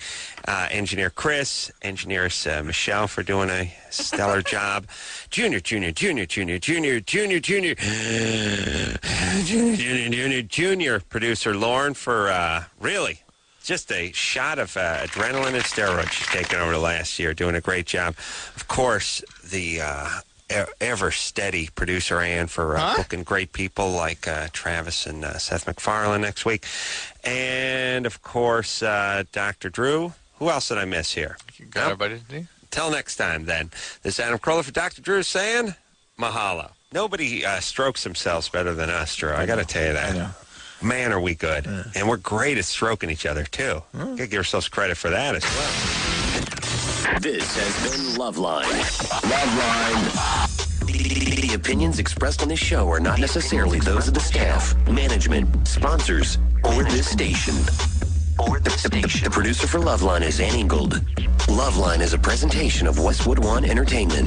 Engineer Chris, engineers Michelle for doing a stellar job. Junior, producer Lauren for really just a shot of adrenaline and steroids she's taken over the last year, doing a great job. Of course, the ever steady producer Ann for booking great people like Travis and Seth MacFarlane next week. And, of course, Dr. Drew. Who else did I miss here? You got everybody today? Till next time, then. This is Adam Carolla for Dr. Drew saying mahalo. Nobody strokes themselves better than us, Drew. I got to tell you that. Man, are we good. And we're great at stroking each other, too. Got to give ourselves credit for that as well. This has been Loveline. Loveline. The opinions expressed on this show are not necessarily those of the staff, management, sponsors, or this station. The producer for Loveline is Ann Ingold. Loveline is a presentation of Westwood One Entertainment.